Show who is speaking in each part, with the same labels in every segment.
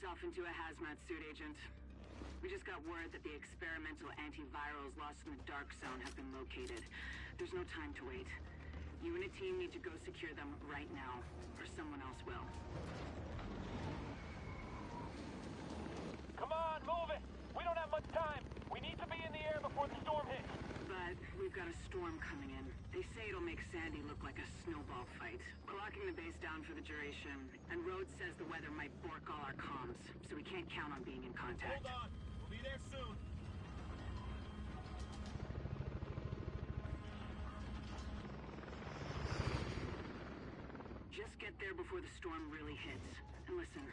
Speaker 1: yourself into a hazmat suit, Agent. We just got word that the experimental antivirals lost in the dark zone have been located. There's no time to wait. You and a team need to go secure them right now, or someone else will.
Speaker 2: Come on, move it! We don't have much time! We need to be in the air before the storm hits!
Speaker 1: But we've got a storm coming in. They say it'll make Sandy look like a snowball fight. We're locking the base down for the duration, and Rhodes says the weather might bork all our comms, so we can't count on being in contact.
Speaker 2: Hold on! We'll be there soon!
Speaker 1: Just get there before the storm really hits. And listen,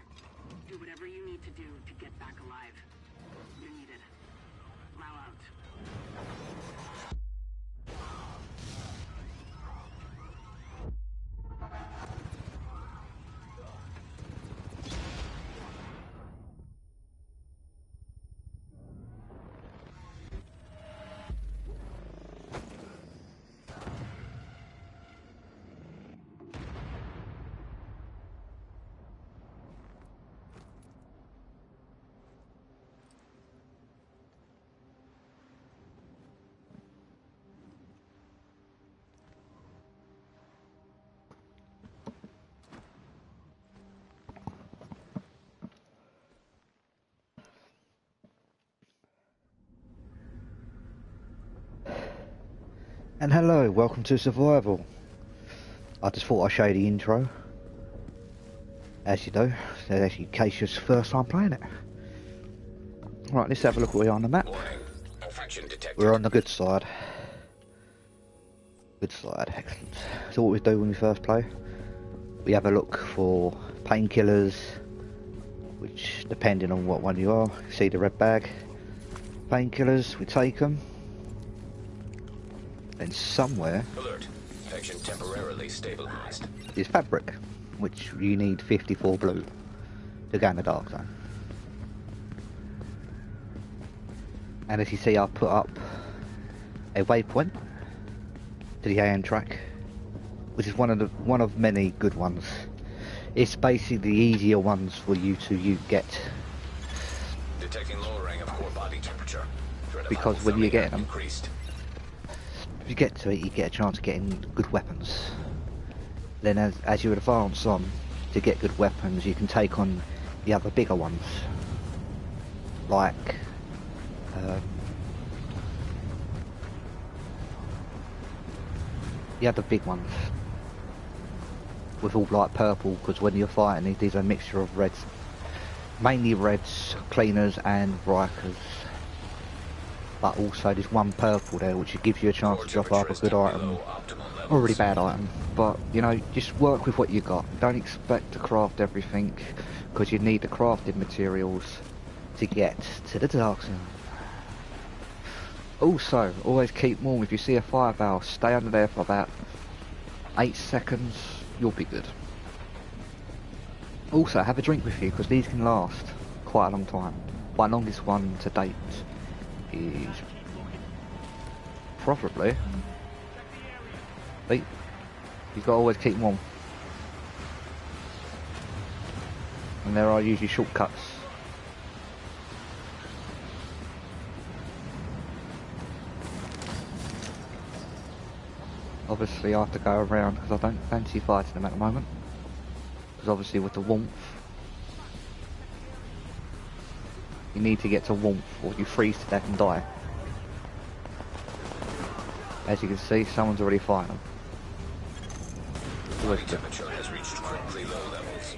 Speaker 1: do whatever you need to do to get back alive. You're needed. Lao out.
Speaker 3: And hello, welcome to Survival. I just thought I'd show you the intro, as you do, in case it's the first time playing it. Right, let's have a look what we are on the map. We're on the good side. Good side, excellent. So what we do when we first play, we have a look for painkillers, which depending on what one you are, you see the red bag. Painkillers, we take them. And somewhere
Speaker 4: alert. Infection temporarily stabilized.
Speaker 3: Is fabric, which you need 54 blue to go in the dark zone. And as you see, I've put up a waypoint to the AM track, which is one of many good ones. It's basically the easier ones for you to get.
Speaker 4: Detecting lowering of core body temperature.
Speaker 3: Because when you get them,
Speaker 4: increased.
Speaker 3: if you get to it, you get a chance of getting good weapons. Then as you advance on to get good weapons, you can take on the other bigger ones, like the other big ones with all like purple, because when you're fighting these are a mixture of reds, mainly reds, cleaners and Rikers. But also there's one purple there which gives you a chance to drop up a good item, or a really bad item. But you know, just work with what you got. Don't expect to craft everything, because you need the crafted materials to get to the dark zone. Also, always keep warm. If you see a fire barrel, stay under there for about 8 seconds, you'll be good. Also, have a drink with you, because these can last quite a long time. My longest one to date is probably, wait, you've got to always keep warm, and there are usually shortcuts. Obviously I have to go around because I don't fancy fighting them at the moment, because obviously with the warmth you need to get to warmth or you freeze to death and die. As you can see, someone's already fighting them.
Speaker 4: Body temperature has reached critically low levels.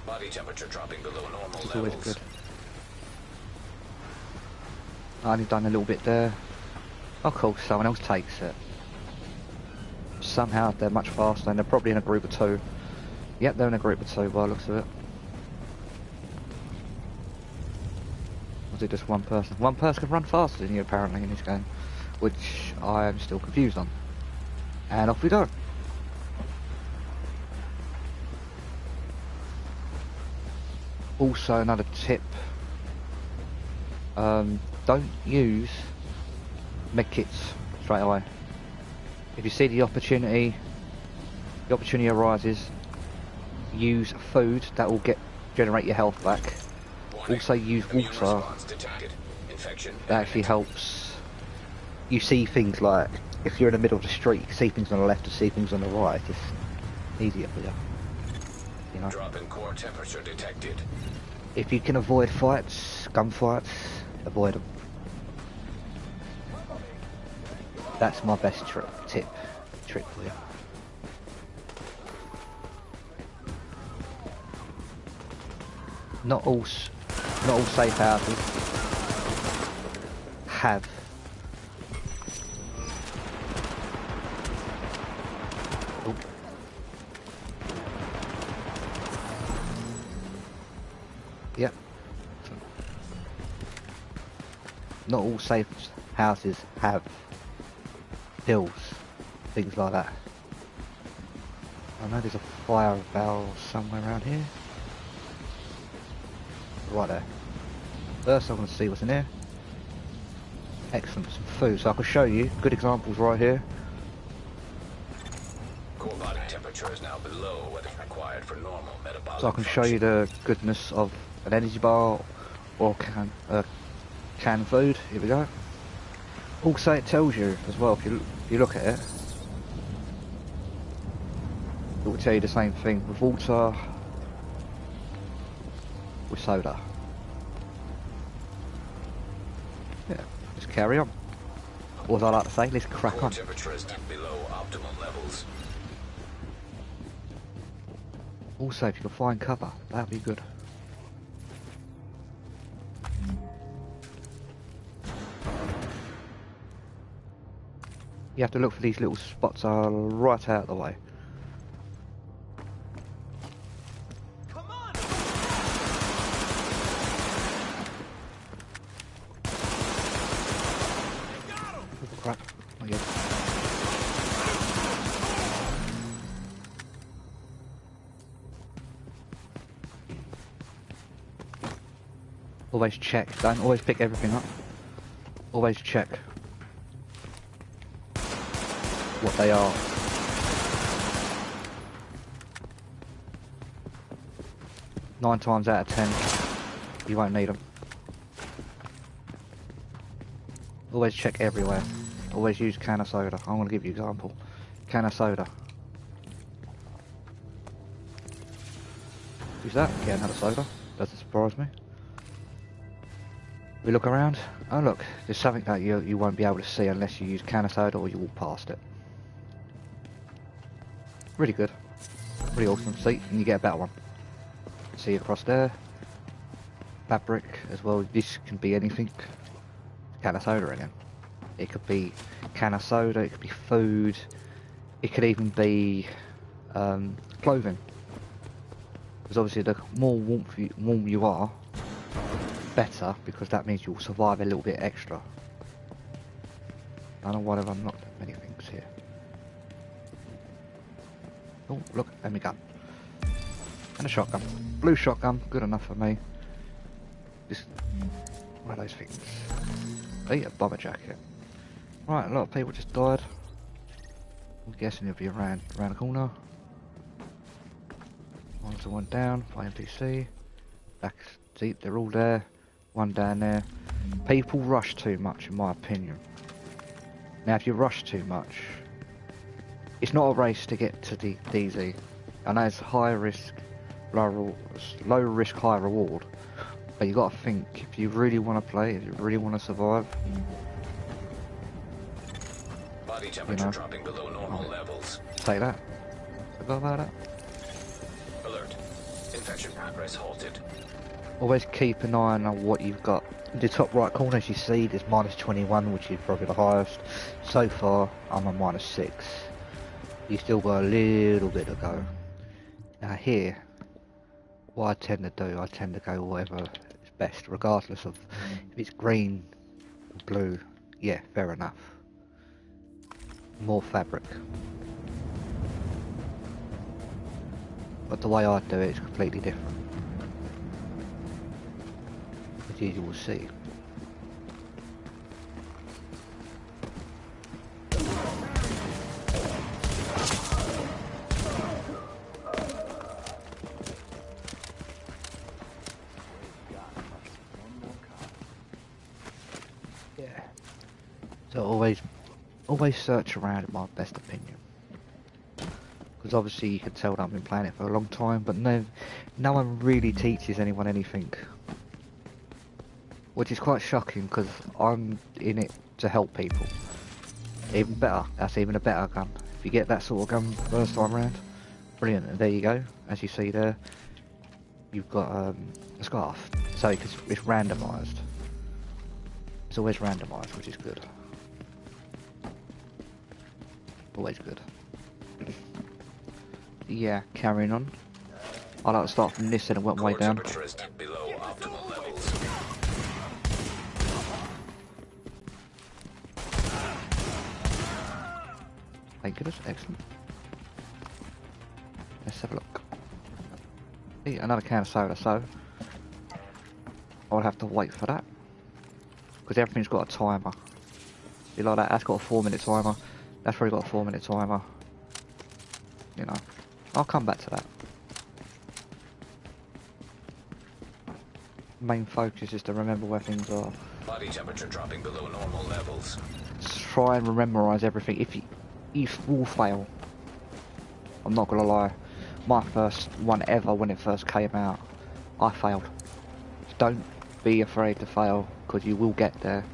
Speaker 4: Body temperature dropping below normal
Speaker 3: It's
Speaker 4: levels.
Speaker 3: always good. I only done a little bit there. Of course, someone else takes it. Somehow they're much faster, and they're probably in a group of 2. Yep, they're in a group of 2 by the looks of it. Was it just one person? One person can run faster than you apparently in this game, which I am still confused on. And off we go. Also, another tip, don't use medkits straight away. If you see the opportunity arises, use food that will generate your health back.
Speaker 4: Warning.
Speaker 3: Also use
Speaker 4: Immune
Speaker 3: water.
Speaker 4: response detected. Infection
Speaker 3: That actually helps. You see things like, if you're in the middle of the street, you can see things on the left and see things on the right. It's easier for you. You know?
Speaker 4: Drop in core temperature detected.
Speaker 3: If you can avoid fights, gunfights, avoid them. That's my best trick for you. Not all safe houses have Yep. Not all safe houses have pills, things like that. I know there's a fire valve somewhere around here. Right there. First I'm going to see what's in here. Excellent, some food. So I can show you good examples right here.
Speaker 4: Core body temperature is now below what is required for normal metabolic
Speaker 3: So I can show you the goodness of an energy bar or canned food. Here we go. Also it tells you as well, if you look at it, it will tell you the same thing with water, with soda. Yeah, let's carry on. Or as I like to say, let's crack
Speaker 4: core
Speaker 3: on.
Speaker 4: temperature is below optimal levels.
Speaker 3: Also, if you can find cover, that'd be good. You have to look for these little spots are right out of the way.
Speaker 2: Come on!
Speaker 3: Oh, crap. Not yet. Always check. Don't always pick everything up. Always check what they are. Nine times out of 10, you won't need them. Always check everywhere. Always use can of soda. I'm going to give you an example. Can of soda. Use that. Get another soda. Doesn't surprise me. We look around. Oh look, there's something that you won't be able to see unless you use can of soda or you walk past it. Really good. Really awesome. See, and you get a better one. See across there. Fabric as well. This can be anything. Can of soda again. It could be can of soda, it could be food, it could even be clothing. Because obviously the more warm you are, better, because that means you'll survive a little bit extra. I don't know why I've unlocked that many things here. Oh, look, enemy gun. And a shotgun. Blue shotgun, good enough for me. Just one of those things. Hey, a bomber jacket. Right, a lot of people just died. I'm guessing it'll be around the corner. One down, NPC. Back deep, they're all there. One down there. People rush too much, in my opinion. Now, if you rush too much, it's not a race to get to the DZ. I know it's high risk, low risk, high reward. But you got to think, if you really want to play, if you really want to survive.
Speaker 4: Body temperature dropping below normal levels.
Speaker 3: Say that. Forgot about that.
Speaker 4: Alert. Infection progress halted.
Speaker 3: Always keep an eye on what you've got. In the top right corner, as you see, there's -21, which is probably the highest. So far, I'm on -6. You still got a little bit to go. Now here, what I tend to do, I tend to go whatever is best, regardless of if it's green or blue. Yeah, fair enough. More fabric. But the way I do it is completely different. As you will see. always search around, in my best opinion. Because obviously you can tell that I've been playing it for a long time, but no one really teaches anyone anything. Which is quite shocking, because I'm in it to help people. Even better, that's even a better gun. If you get that sort of gun first time round, brilliant. And there you go, as you see there, you've got a scarf. So it's randomised. It's always randomised, which is good. Always good. Yeah, carrying on. I like to start from this end and work my way down.
Speaker 4: Below optimal levels.
Speaker 3: Thank goodness, excellent. Let's have a look. See, another can of soda, so I'll have to wait for that. Because everything's got a timer. See, like that, that's got a 4-minute timer. That's probably got a 4-minute timer. You know, I'll come back to that. Main focus is to remember where things are.
Speaker 4: Body temperature dropping below normal levels.
Speaker 3: Try and memorise everything. If you will fail. I'm not gonna lie. My first one ever when it first came out, I failed. Don't be afraid to fail, because you will get there.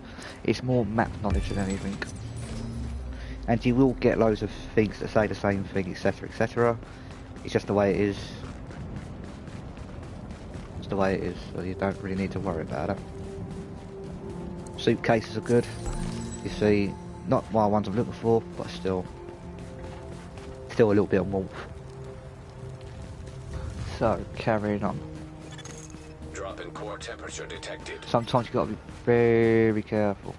Speaker 3: It's more map knowledge than anything. And you will get loads of things that say the same thing, etc, etc. It's just the way it is. It's the way it is, so you don't really need to worry about it. Suitcases are good. You see, not my ones I'm looking for, but still a little bit of warmth. So, carrying on.
Speaker 4: Drop in core temperature detected.
Speaker 3: Sometimes you've got to be very careful,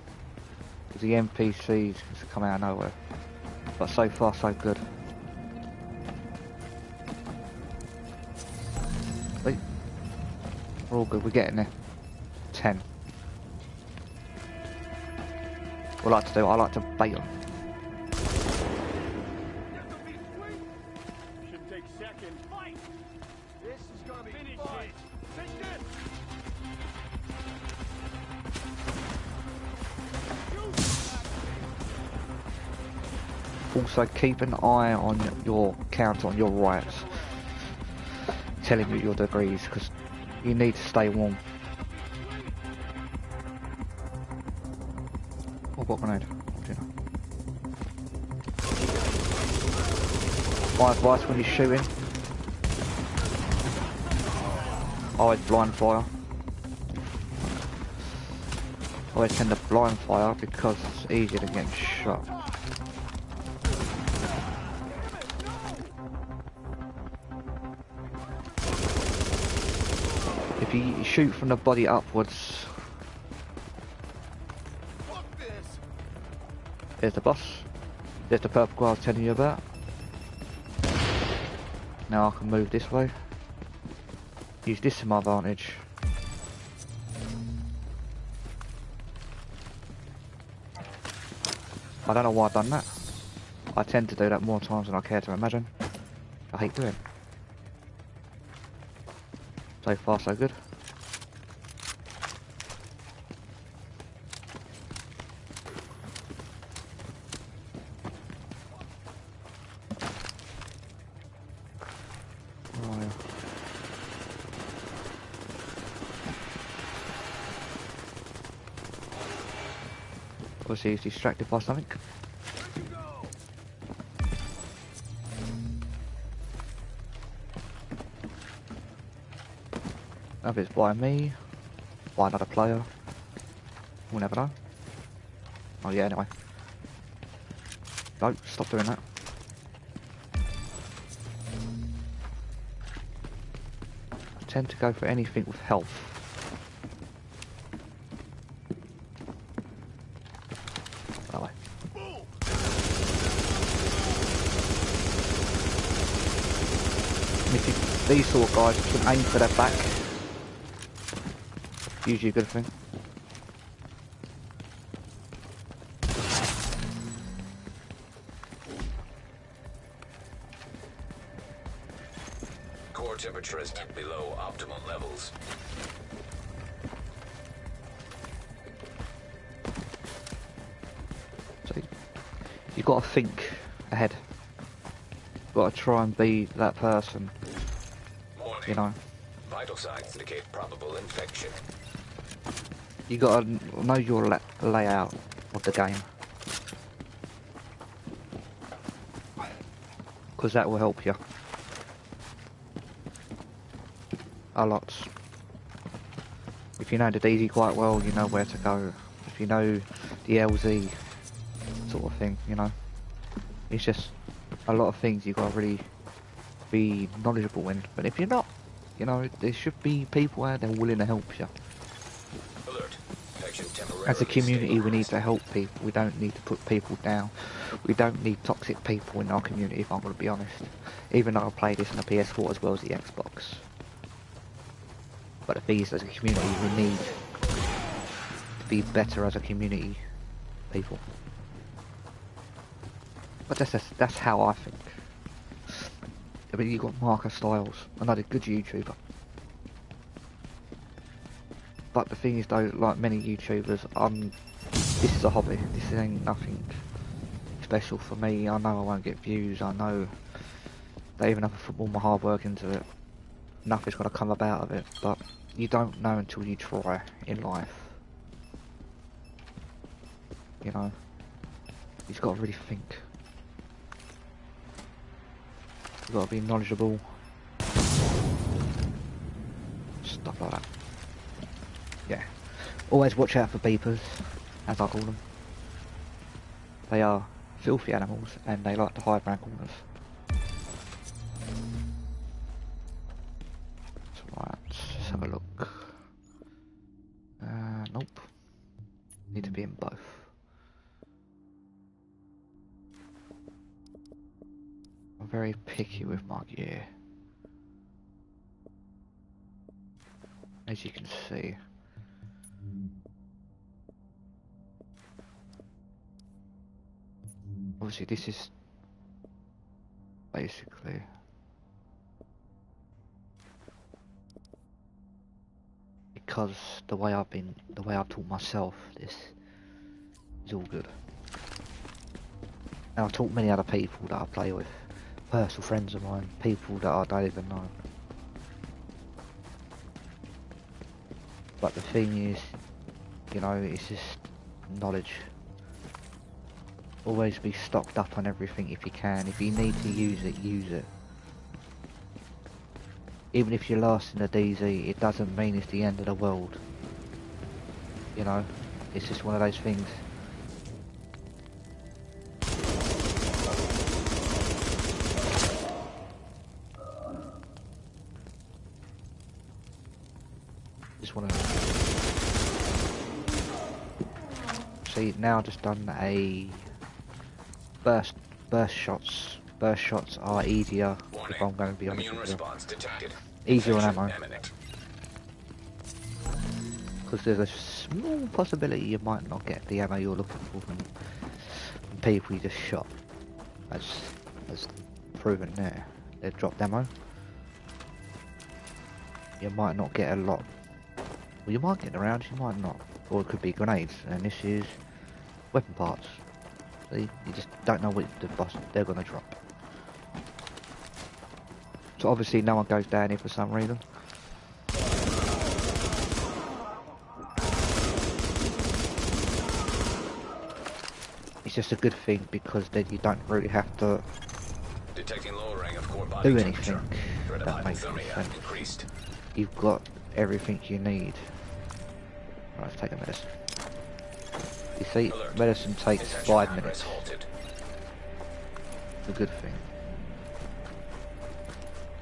Speaker 3: because the NPCs can come out of nowhere. But so far, so good. Wait. We're all good, we're getting there. 10. What I like to do, I like to bait them.
Speaker 2: Should take second. Fight! This is gonna be fun. Take this!
Speaker 3: Also keep an eye on your counter on your right, telling you your degrees, because you need to stay warm. Oh, what grenade? What do you know? My advice when you're shooting, always blind fire. Always tend to blind fire because it's easier to get shot. If you shoot from the body upwards, there's the boss. There's the purple guy I was telling you about. Now I can move this way. Use this to my advantage. I don't know why I've done that. I tend to do that more times than I care to imagine. I hate doing. So far so good. Obviously he's distracted by something. If it's by me, by another player, we'll never know. Oh yeah, anyway. No, stop doing that. I tend to go for anything with health. That way. And if you, these sort of guys, you can aim for their back. Usually a good thing.
Speaker 4: Core temperature is below optimal levels.
Speaker 3: See, You got to think ahead. Got to try and be that person.
Speaker 4: Warning.
Speaker 3: You know.
Speaker 4: Vital signs indicate probable infection.
Speaker 3: You got to know your layout of the game. Because that will help you. A lot. If you know the DZ quite well, you know where to go. If you know the LZ sort of thing, you know. It's just a lot of things you've got to really be knowledgeable in. But if you're not, you know, there should be people out there willing to help you.
Speaker 4: Alert. Infection temporarily
Speaker 3: As a community, we need
Speaker 4: stabilized.
Speaker 3: to help people. We don't need to put people down. We don't need toxic people in our community, if I'm going to be honest. Even though I play this on the PS4 as well as the Xbox. But the thing is, as a community, we need to be better as a community, people. But that's how I think. I mean, you've got Marcus Styles, another good YouTuber. But the thing is though, like many YouTubers, this is a hobby. This ain't nothing special for me. I know I won't get views. I know that even if I put all my hard work into it, nothing's going to come about of it. But you don't know until you try in life. You know, you've got to really think. You've got to be knowledgeable. Stuff like that. Yeah. Always watch out for beepers, as I call them. They are filthy animals and they like to hide around corners. Right, let's have a look. Nope. Need to be in both. I'm very picky with my gear. As you can see. Obviously this is basically because the way I've taught myself this is all good. And I've taught many other people that I play with, personal friends of mine, people that I don't even know. But the thing is, you know, it's just knowledge. Always be stocked up on everything if you can. If you need to use it, use it. Even if you're last in the DZ, it doesn't mean it's the end of the world. You know, it's just one of those things. Just one of those. See, now I've just done a burst shots. Burst shots are easier.
Speaker 4: Warning.
Speaker 3: If I'm going to be honest
Speaker 4: Immune
Speaker 3: with you.
Speaker 4: response detected.
Speaker 3: Easier on
Speaker 4: Infection
Speaker 3: ammo.
Speaker 4: imminent.
Speaker 3: Because there's a small possibility you might not get the ammo you're looking for from people you just shot. As proven there. They've dropped ammo. You might not get a lot. Well, you might get the rounds, you might not. Or it could be grenades, and this is weapon parts. So you just don't know what they're going to drop. So obviously no one goes down here for some reason. It's just a good thing because then you don't really have to
Speaker 4: Detecting lowering of core body
Speaker 3: do
Speaker 4: temperature.
Speaker 3: anything.
Speaker 4: Threat of
Speaker 3: That makes
Speaker 4: hypothermia
Speaker 3: sense.
Speaker 4: increased.
Speaker 3: You've got everything you need. Right, let's take a medicine. You see,
Speaker 4: Alert.
Speaker 3: medicine takes
Speaker 4: Infection
Speaker 3: 5
Speaker 4: progress
Speaker 3: minutes.
Speaker 4: halted.
Speaker 3: It's a good thing.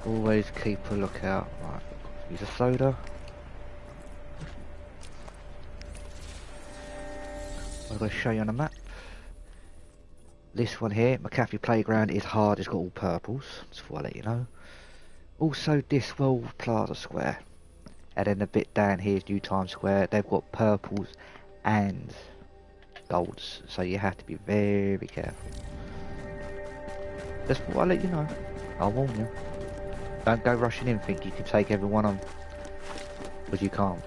Speaker 3: Always keep a lookout. Right, use a soda. I'm going to show you on the map. This one here, McAfee Playground, is hard. It's got all purples. Just before I let you know. Also, Diswell Plaza Square. And then a bit down here is New Times Square. They've got purples and golds. So you have to be very careful. Just before I let you know. I'll warn you. Don't go rushing in think you can take everyone on. Because you can't.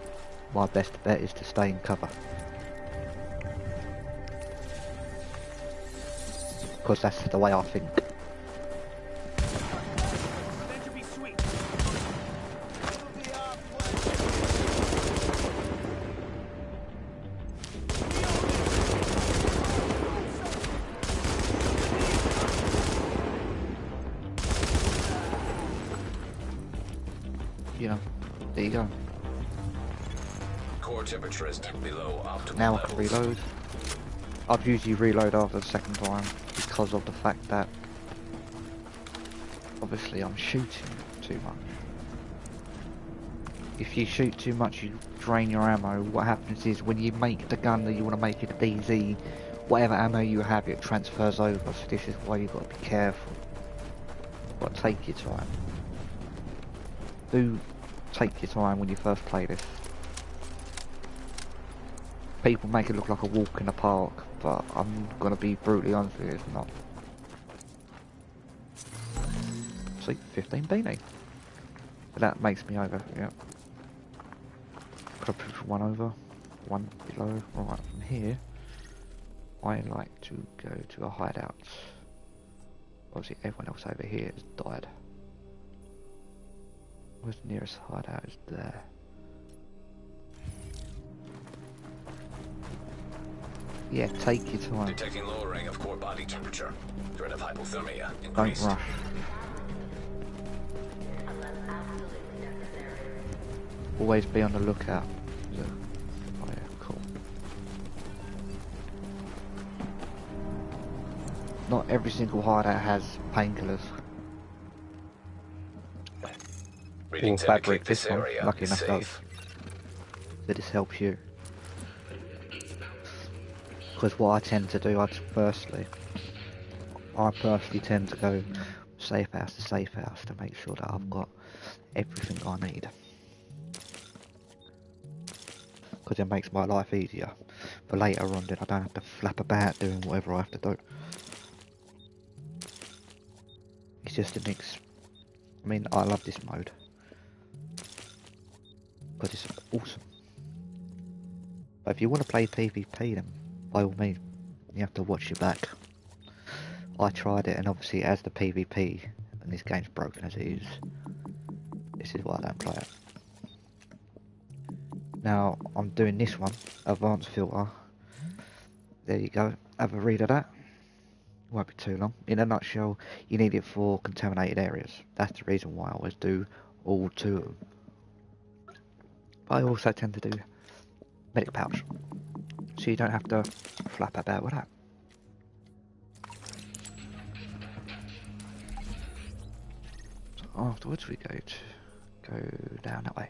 Speaker 3: My best bet is to stay in cover. because that's the way I think.
Speaker 2: That should be sweet.
Speaker 3: You know, there you go.
Speaker 4: Core temperature is below optimal
Speaker 3: Now I can
Speaker 4: levels.
Speaker 3: reload. I'd usually reload after the second time because of the fact that obviously I'm shooting too much. If you shoot too much, you drain your ammo. What happens is when you make the gun that you want to make it a DZ, whatever ammo you have, it transfers over. So this is why you've got to be careful. But take your time. Do take your time when you first play this. People make it look like a walk in the park, but I'm gonna be brutally honest with you, it's not. See, 15 beanie. But that makes me over, yeah. Could I push one over, one below. Right, from here, I like to go to a hideout. Obviously everyone else over here has died. Where's the nearest hideout? Is there. Yeah, take your time.
Speaker 4: Detecting lowering of core body temperature. Threat of hypothermia
Speaker 3: Don't
Speaker 4: increased.
Speaker 3: rush. Always be on the lookout. Yeah. Oh yeah, cool. Not every single hideout has painkillers.
Speaker 4: Readings
Speaker 3: Or fabric,
Speaker 4: indicate
Speaker 3: this
Speaker 4: this
Speaker 3: one,
Speaker 4: area
Speaker 3: lucky
Speaker 4: is
Speaker 3: enough does.
Speaker 4: safe.
Speaker 3: So this helps you. Because what I tend to do, I personally tend to go safe house to safe house to make sure that I've got everything I need. Because it makes my life easier. For later on, then I don't have to flap about doing whatever I have to do. It's just a mix. I mean, I love this mode. Because it's awesome. But if you want to play PvP, then by all means, you have to watch your back. I tried it, and obviously as the PvP, and this game's broken as it is, this is why I don't play it. Now, I'm doing this one, advanced filter. There you go, have a read of that. Won't be too long. In a nutshell, you need it for contaminated areas. That's the reason why I always do all two of them. But I also tend to do medic pouch, so you don't have to flap about with that. So afterwards we go down that way.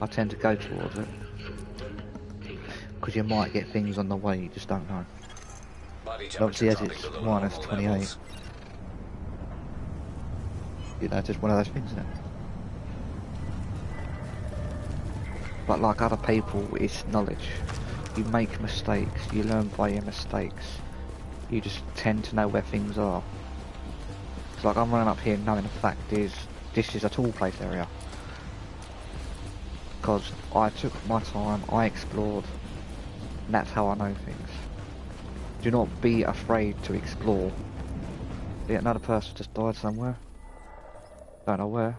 Speaker 3: I tend to go towards it because you might get things on the way, you just don't know.
Speaker 4: Body
Speaker 3: Obviously, as
Speaker 4: temperature
Speaker 3: it's
Speaker 4: dropping below
Speaker 3: minus
Speaker 4: normal
Speaker 3: 28,
Speaker 4: levels.
Speaker 3: you know, it's just one of those things, isn't it? But like other people, it's knowledge. You make mistakes, you learn by your mistakes. You just tend to know where things are. It's like I'm running up here knowing the fact is, this is a tool place area. Because I took my time, I explored, and that's how I know things. Do not be afraid to explore. Yeah, another person just died somewhere. Don't know where.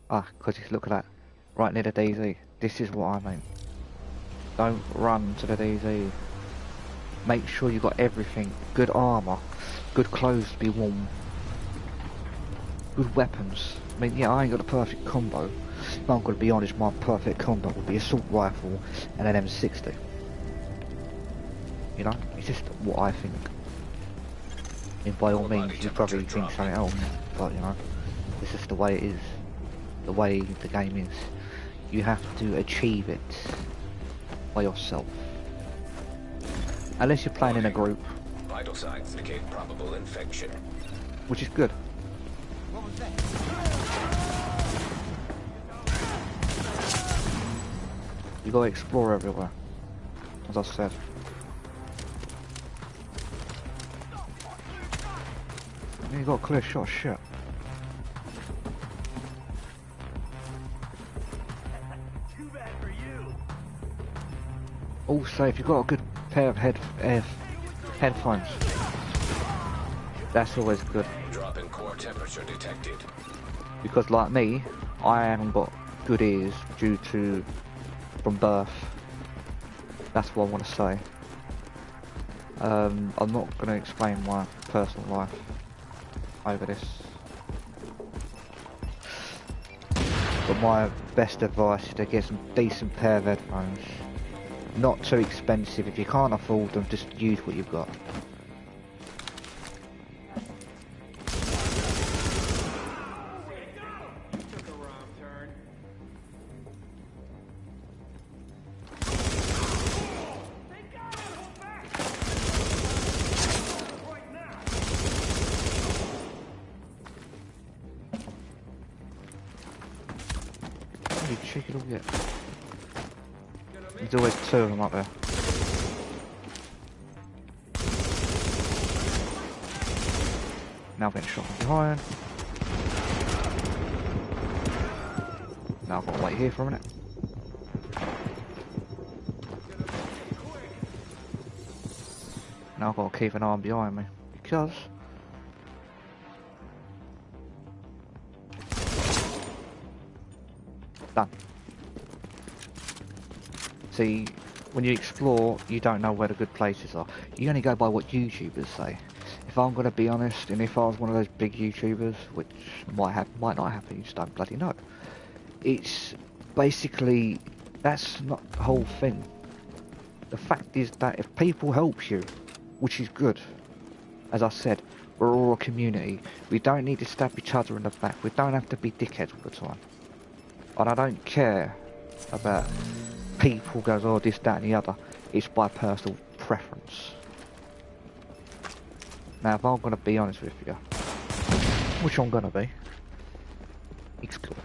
Speaker 3: Ah, because look at that. Right near the DZ. This is what I mean. Don't run to the DZ. Make sure you got everything. Good armour. Good clothes to be warm. Good weapons. I mean, yeah, I ain't got a perfect combo. But I'm gonna be honest, my perfect combo would be assault rifle and an M60. You know, it's just what I think. I mean, by all means, you probably think something else, but you know, it's just the way it is. The way the game is. You have to achieve it by yourself. Unless you're playing in a group,
Speaker 4: Vital signs indicate probable infection.
Speaker 3: which is good.
Speaker 2: What was that?
Speaker 3: You gotta explore everywhere, as I said. You got a clear shot, shit.
Speaker 2: Too bad for you.
Speaker 3: Also, if you've got a good pair of Headphones. That's always good.
Speaker 4: Drop in core temperature detected.
Speaker 3: Because like me, I haven't got good ears due to from birth. That's what I want to say. I'm not going to explain my personal life over this. But my best advice is to get some decent pair of headphones. Not too expensive. If you can't afford them, just use what you've got. Check it all yet. There's always two of them up there. Now I'm getting shot from behind. Now I've got to wait here for a minute. Now I've got to keep an eye on behind me because done. See, when you explore, you don't know where the good places are. You only go by what YouTubers say. If I'm going to be honest, and if I was one of those big YouTubers, which might not happen, you just don't bloody know. It's basically, that's not the whole thing. The fact is that if people help you, which is good, as I said, we're all a community. We don't need to stab each other in the back. We don't have to be dickheads all the time. And I don't care about people goes, oh, this, that and the other. It's by personal preference. Now, if I'm going to be honest with you, which I'm going to be, explore.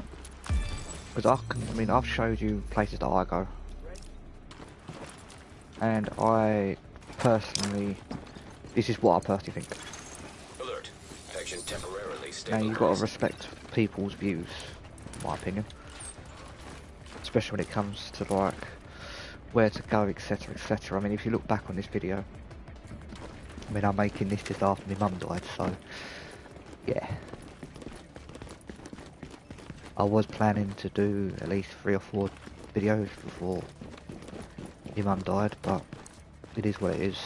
Speaker 3: Because I've showed you places that I go. And I personally, this is what I personally think.
Speaker 4: Alert. Infection temporarily
Speaker 3: Now,
Speaker 4: stabilized.
Speaker 3: you've got to respect people's views, in my opinion. Especially when it comes to like where to go, etc, etc. I mean, if you look back on this video, I mean, I'm making this just after my mum died, so yeah. I was planning to do at least 3 or 4 videos before my mum died, but it is what it is.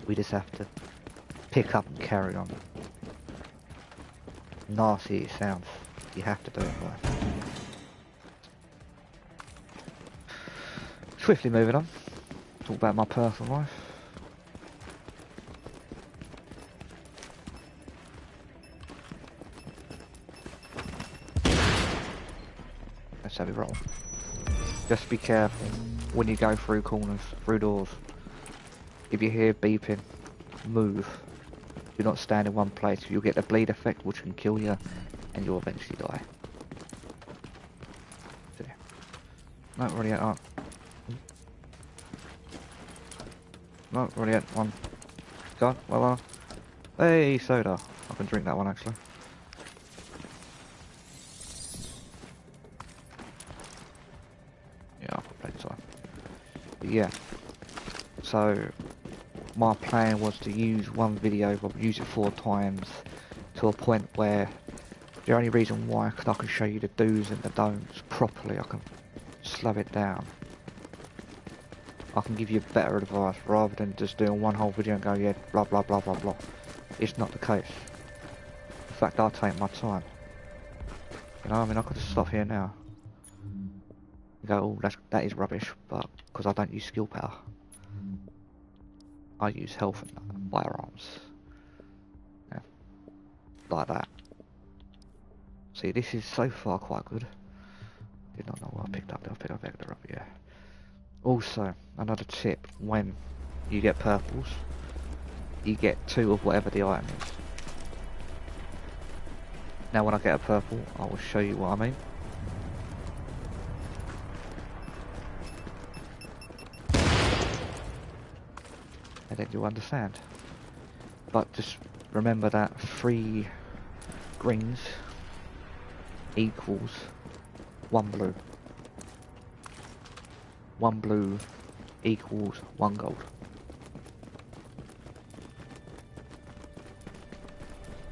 Speaker 3: We just have to pick up and carry on. Nasty it sounds, you have to do it in life. Swiftly moving on, talk about my personal life. Let's have it roll. Just be careful when you go through corners, through doors. If you hear beeping, move. Do not stand in one place. You'll get the bleed effect which can kill you and you'll eventually die. No, already at that. No, already had one. Go on, well, hey, soda. I can drink that one actually. Yeah, I've got plenty of time. But yeah, so my plan was to use one video, but use it 4 times to a point where the only reason why, because I can show you the do's and the don'ts properly, I can slow it down. I can give you better advice rather than just doing one whole video and go, yeah, blah blah blah blah blah. It's not the case. In fact, I'll take my time. You know, I mean, I could just stop here now and go, oh, that is rubbish, but because I don't use skill power, I use health and firearms. Yeah, like that. See, this is so far quite good. Did not know what I picked up. I picked up the rubber, yeah. Also, another tip, when you get purples, you get 2 of whatever the item is. Now when I get a purple, I will show you what I mean. And then you'll understand. But just remember that 3 greens equals 1 blue. 1 blue equals 1 gold.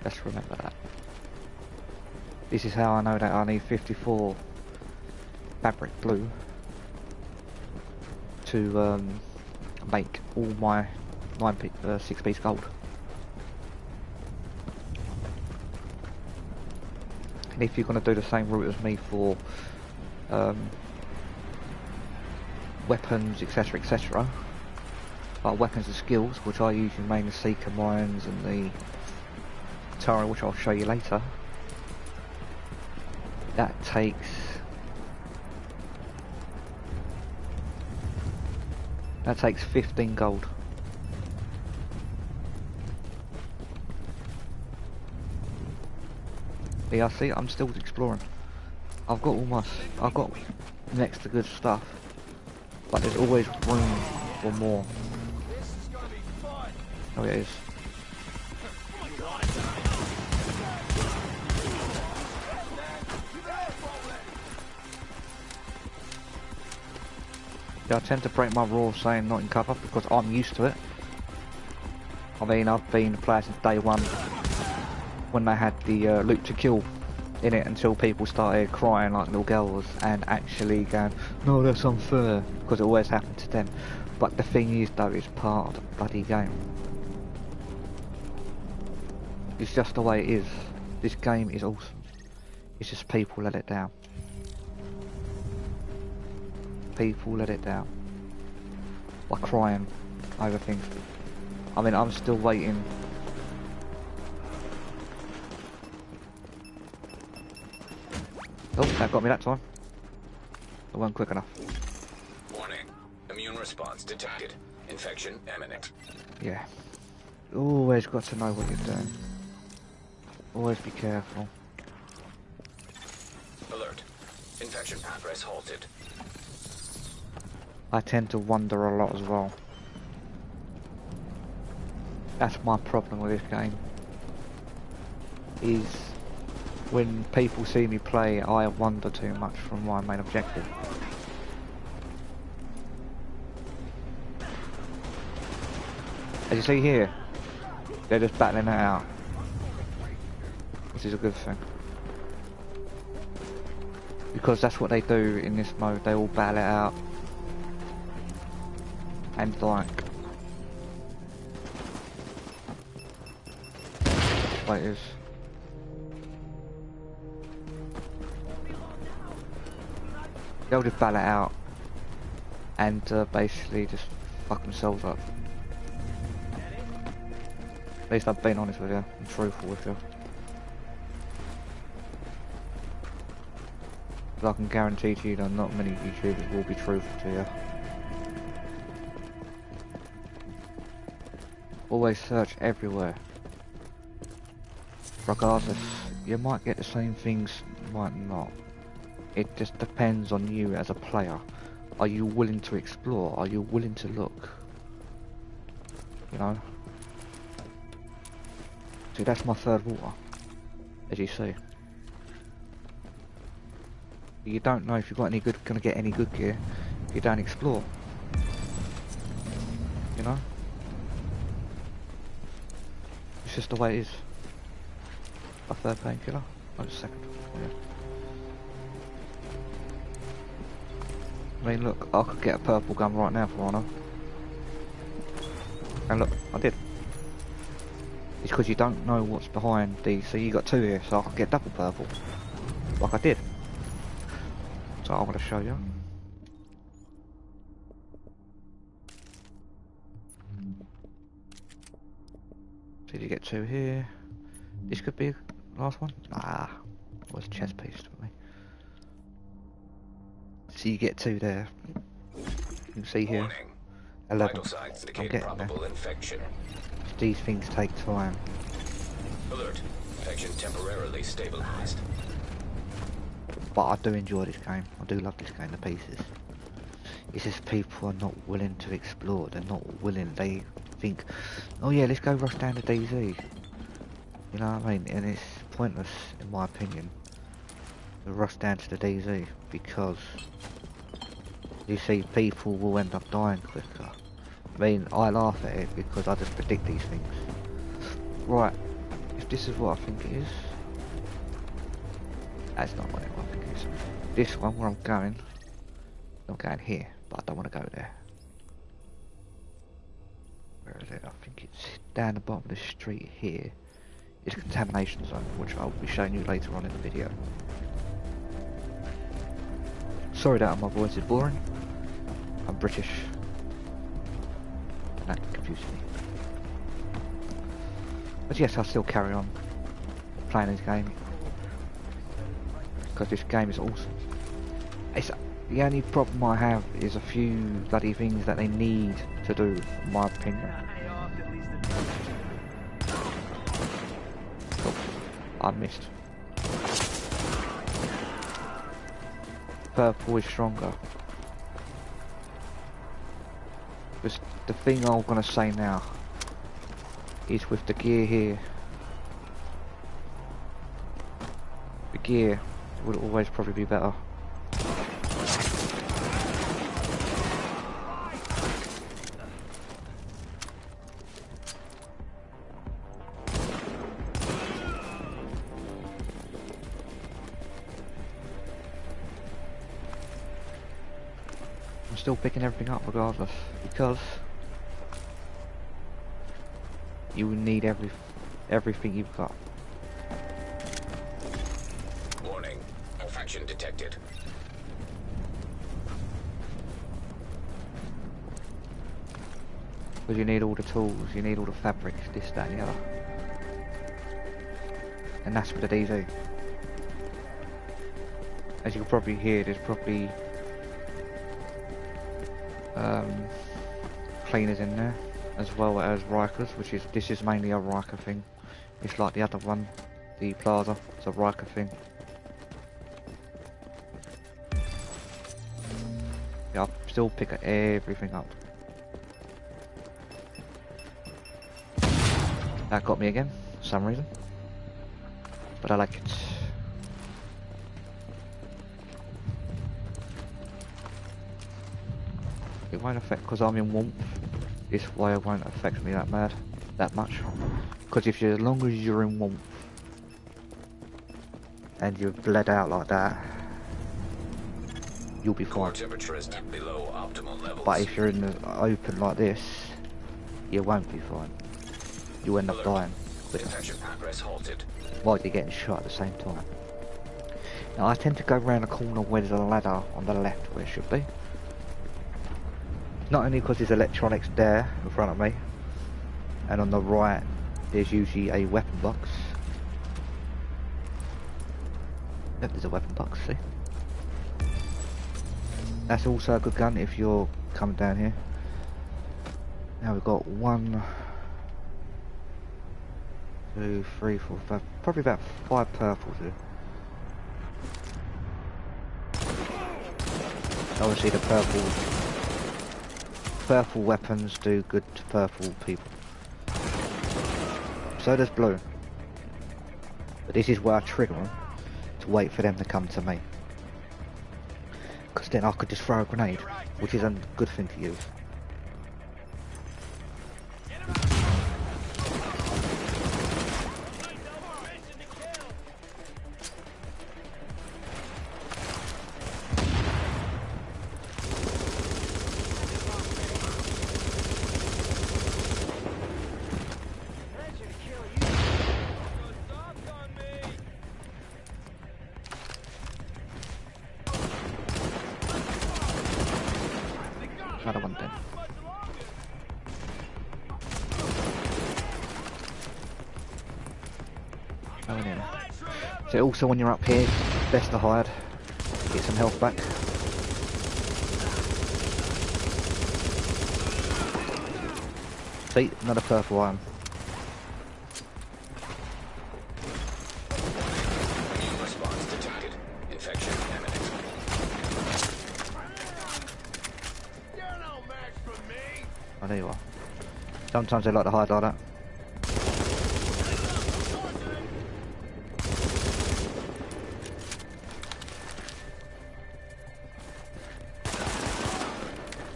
Speaker 3: Let's remember that. This is how I know that I need 54 fabric glue to make all my 6-piece gold. And if you're going to do the same route as me for weapons, etc, etc, like weapons and skills, which I use in mainly Seeker Mines and the Tara, which I'll show you later, that takes 15 gold. Yeah, see, I'm still exploring. I've got next to good stuff, but there's always room for more. Oh, yeah, it is. Yeah, I tend to break my rule saying not in cover because I'm used to it. I mean, I've been a player since day one when they had the loot to kill in it until people started crying like little girls and actually going, no, that's unfair, because it always happened to them. But the thing is though, it's part of the bloody game. It's just the way it is. This game is awesome. It's just people let it down. People let it down by crying over things. I mean, I'm still waiting. Oh, that got me that time. It wasn't quick enough.
Speaker 4: Warning. Immune response detected. Infection imminent.
Speaker 3: Yeah. Always got to know what you're doing. Always be careful.
Speaker 4: Alert. Infection progress halted.
Speaker 3: I tend to wander a lot as well. That's my problem with this game. Is when people see me play, I wander too much from my main objective. As you see here, they're just battling it out, which is a good thing. Because that's what they do in this mode, they all battle it out. And like... what it is. They'll just battle it out and basically just fuck themselves up. At least I've been honest with you, I'm truthful with you. But I can guarantee to you that not many YouTubers will be truthful to you. Always search everywhere. Regardless, you might get the same things, you might not. It just depends on you as a player. Are you willing to explore? Are you willing to look? You know? See, that's my third water, as you see. You don't know if you've got any good, gonna get any good gear if you don't explore. You know? It's just the way it is. A third painkiller? Wait a second. Yeah. I mean, look, I could get a purple gun right now for Honor. And look, I did. It's because you don't know what's behind these. So you got two here, so I could get double purple. Like I did. So I'm going to show you. So you get two here. This could be the last one. Nah, it was a chest piece for me. So you get two there. You can see here.
Speaker 4: Warning.
Speaker 3: 11.
Speaker 4: Vital signs
Speaker 3: I'm
Speaker 4: indicate
Speaker 3: getting there.
Speaker 4: probable infection.
Speaker 3: These things take time.
Speaker 4: Alert. Infection temporarily stabilized.
Speaker 3: But I do enjoy this game. I do love this game to pieces. It's just people are not willing to explore. They're not willing. They think, oh yeah, let's go rush down to DZ. You know what I mean? And it's pointless, in my opinion, to rush down to the DZ because you see people will end up dying quicker. I mean, I laugh at it because I just predict these things. Right, if this is what I think it is. That's not what I think it is. This one where I'm going here, but I don't want to go there. Where is it? I think it's down the bottom of the street here. It's a contamination zone, which I'll be showing you later on in the video. Sorry that my voice is boring. I'm British. And that confuses me. But yes, I'll still carry on playing this game. Because this game is awesome. The only problem I have is a few bloody things that they need to do, in my opinion. Oh, I missed. Purple is stronger. But the thing I'm gonna say now is with the gear here. The gear would always probably be better. I'm still picking everything up regardless, because you need everything you've got.
Speaker 4: Warning. Infection detected.
Speaker 3: Because you need all the tools, you need all the fabrics, this, that and the other. And that's what the DZ. As you can probably hear, there's probably cleaners in there, as well as Rikers, this is mainly a Riker thing. It's like the other one, the Plaza, it's a Riker thing. Yeah, I'll still pick everything up. That got me again, for some reason. But I like it. It won't affect, because I'm in warmth, this wire won't affect me that much. Because as long as you're in warmth, and you've bled out like that, you'll be fine.
Speaker 4: Temperature is below optimal levels.
Speaker 3: But if you're in the open like this, you won't be fine. You end up dying quicker.
Speaker 4: Infection progress halted.
Speaker 3: While you're getting shot at the same time. Now I tend to go around the corner where there's a ladder on the left where it should be. Not only because there's electronics there in front of me, and on the right there's usually a weapon box. Yep, there's a weapon box, see? That's also a good gun if you're coming down here. Now we've got 1, 2, 3, 4, 5, probably about 5 purples here. Obviously the purple weapons do good to purple people. So does blue. But this is where I trigger them, to wait for them to come to me. Because then I could just throw a grenade, which is a good thing to use. Another one then. Oh, anyway. So also when you're up here, best to hide. Get some health back. See, another purple item.
Speaker 4: Response detected. Infection imminent.
Speaker 3: Oh, there you are. Sometimes they like to hide like that.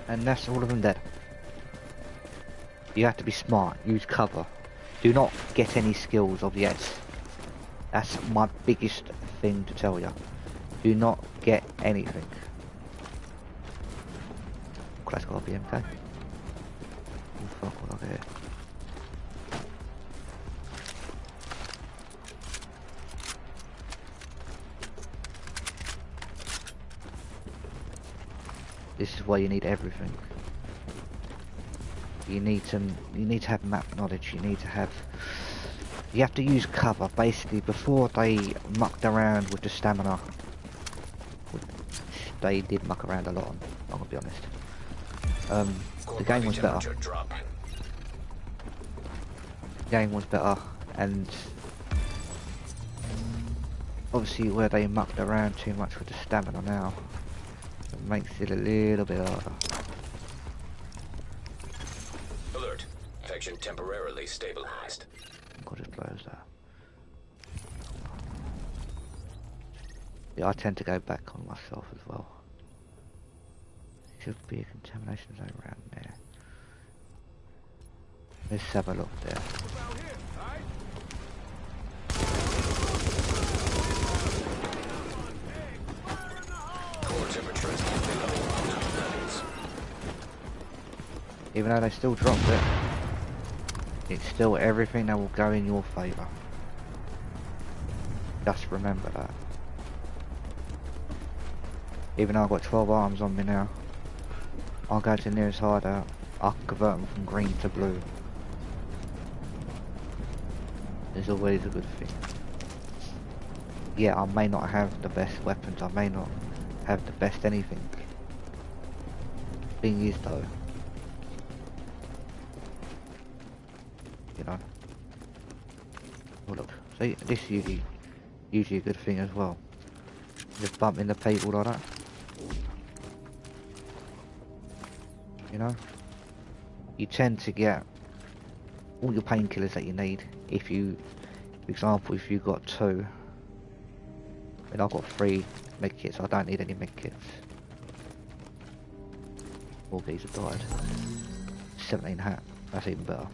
Speaker 3: And that's all of them dead. You have to be smart, use cover. Do not get any skills of yet. That's my biggest thing to tell you. Do not get anything. That's got to be MK. Oh fuck, what I get? This is why you need everything. You need to have map knowledge. You have to use cover basically before they mucked around with the stamina. They did muck around a lot. I'm gonna be honest. The game was better. The game was better, and obviously where they mucked around too much with the stamina now, it makes it a little bit harder.
Speaker 4: Alert. Infection temporarily stabilized.
Speaker 3: I'll just close that. Yeah, I tend to go back on myself as well. Should be a contamination zone around there. Let's have a look there.
Speaker 4: Core temperature is below optimal levels.
Speaker 3: Even though they still dropped it, it's still everything that will go in your favour. Just remember that. Even though I've got 12 arms on me now, I'll go to the nearest hideout, I can convert them from green to blue. It's always a good thing. Yeah, I may not have the best weapons, I may not have the best anything. Thing is though, you know. Oh look, see, this is usually a good thing as well. Just bump into people like that. You know? You tend to get all your painkillers that you need if you, for example, if you've got 2. And I've got 3 med kits, I don't need any med kits. All these have died. 17 hat, that's even better.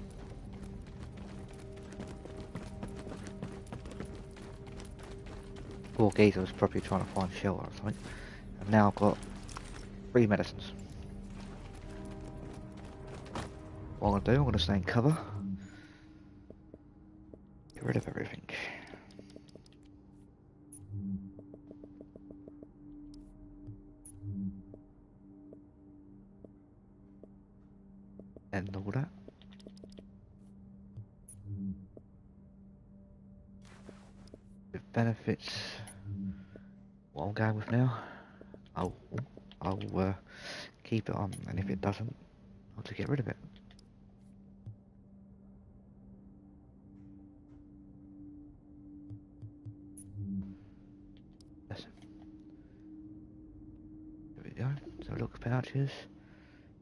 Speaker 3: Poor geezer was probably trying to find shelter or something. And now I've got 3 medicines. What I'm gonna do, I'm gonna stay in cover. Get rid of everything. And all that. With benefits, what I'm going with now, I'll keep it on, and if it doesn't, I'll just get rid of it. That's it. There we go. So look, pouches,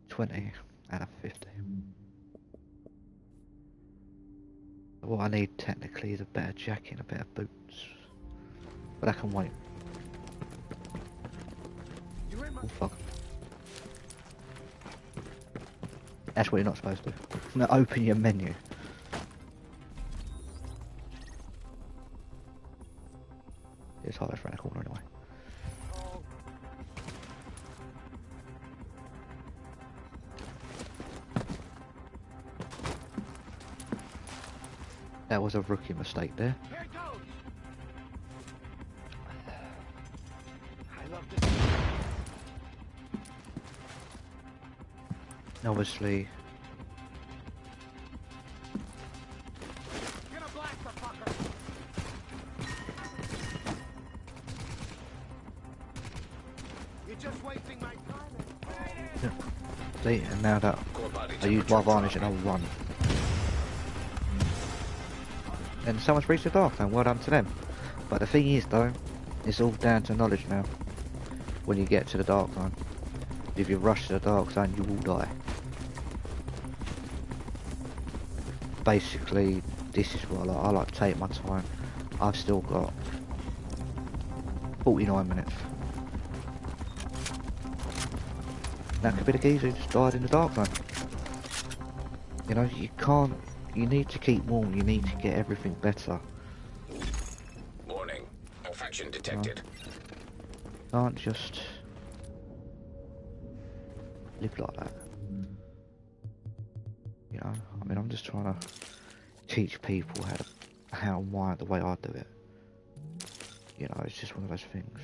Speaker 3: 20 out of 50. What I need technically is a better jacket and a better boots. But that can wait. Oh fuck. That's what you're not supposed to do. Now open your menu. It's hard around the corner anyway. That was a rookie mistake there. Obviously,
Speaker 2: You're just wasting my time.
Speaker 3: yeah. See, and now that I use my varnish and I'll run. And someone's reached the dark zone, well done to them. But the thing is though, it's all down to knowledge now. When you get to the dark zone. If you rush to the dark zone, you will die. Basically, this is what I like to take my time. I've still got 49 minutes. That could be the geezer who just died in the dark zone. You know, you can't You need to keep warm, you need to get everything better.
Speaker 4: Warning. Infection detected.
Speaker 3: Can't just live like that. You know, I mean, I'm just trying to teach people how and why the way I do it. You know, it's just one of those things.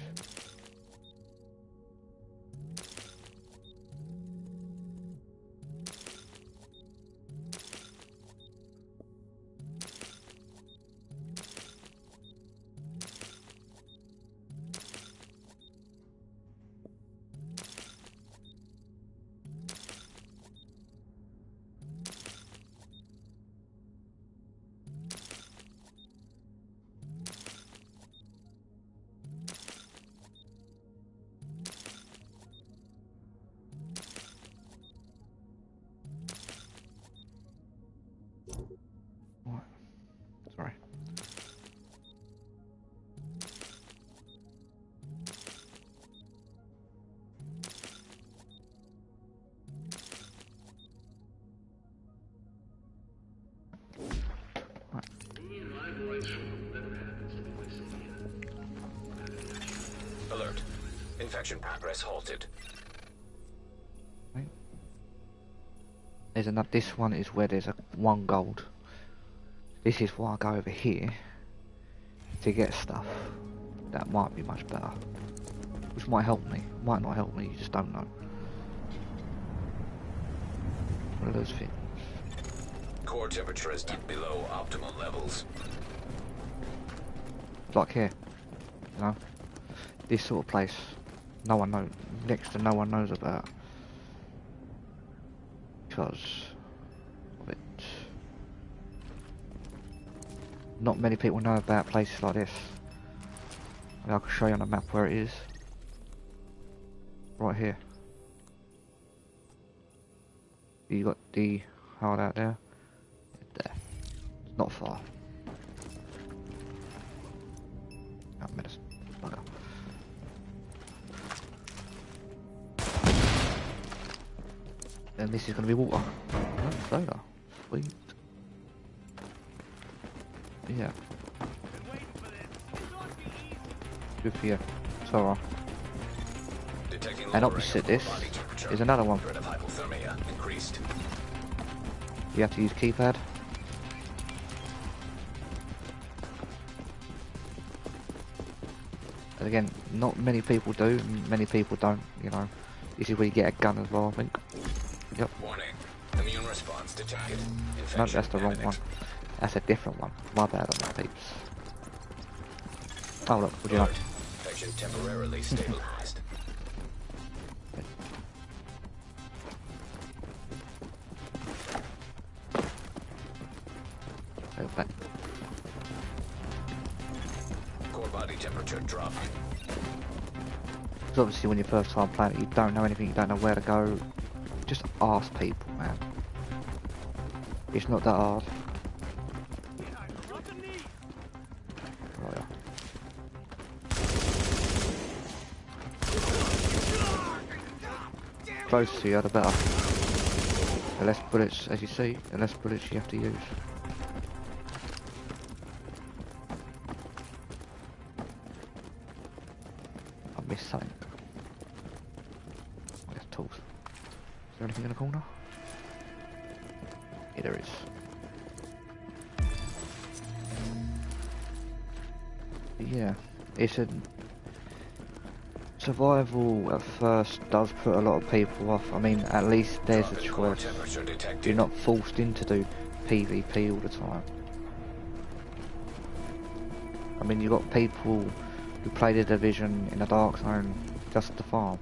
Speaker 3: What? Sorry.
Speaker 4: Alert. Infection progress halted.
Speaker 3: Right. There's another. This one is where there's a 1 gold. This is why I go over here to get stuff that might be much better, which might help me, might not help me. You just don't know. One of those things.
Speaker 4: Core temperature is dipped below optimal levels.
Speaker 3: Like here, you know, this sort of place. No one knows. Next to no one knows about because of it. Not many people know about places like this. I mean, I can show you on the map where it is. Right here. You got the hard out there. There. It's not far. Oh, medicine. Bugger. And this is going to be water. Oh, soda. Sweet. Yeah. Good for you. It's alright. And opposite this is another one.
Speaker 4: Threat of hypothermia increased.
Speaker 3: You have to use keypad. And again, not many people do, many people don't, you know. This is where you get a gun as well, I think. Yep.
Speaker 4: Warning. Immune response detected.
Speaker 3: No, that's the wrong one. That's a different one. My bad on that, peeps. Oh look, what do you know?
Speaker 4: Infection temporarily stabilized.
Speaker 3: Go back.
Speaker 4: Core body temperature dropped.
Speaker 3: Because obviously when you first time playing it, you don't know anything, you don't know where to go. Just ask people, man. It's not that hard. Oh, yeah. Closer to you, the better. The less bullets, as you see, the less bullets you have to use. I missed something. Where's tools? Is there anything in the corner? Yeah, there is. Yeah, it's a survival at first does put a lot of people off. I mean, at least there's a choice. You're not forced into do PvP all the time. I mean, you've got people who play the Division in the Dark Zone just to farm,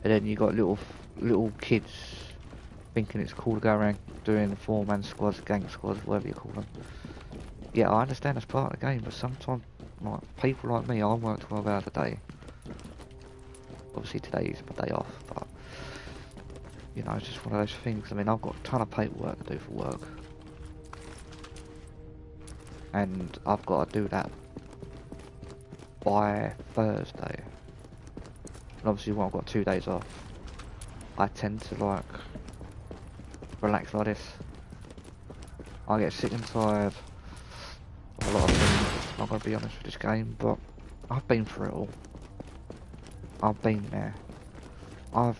Speaker 3: and then you got little kids thinking it's cool to go around doing 4-man squads, gang squads, whatever you call them. Yeah, I understand that's part of the game, but sometimes, like, people like me, I work 12 hours a day. Obviously today is my day off, but, you know, it's just one of those things. I mean, I've got a ton of paperwork to do for work. And I've got to do that by Thursday. And obviously when I've got 2 days off, I tend to, like, relax like this. I get sick and tired of a lot of things. I'm not gonna be honest with this game, but I've been through it all. I've been there. I've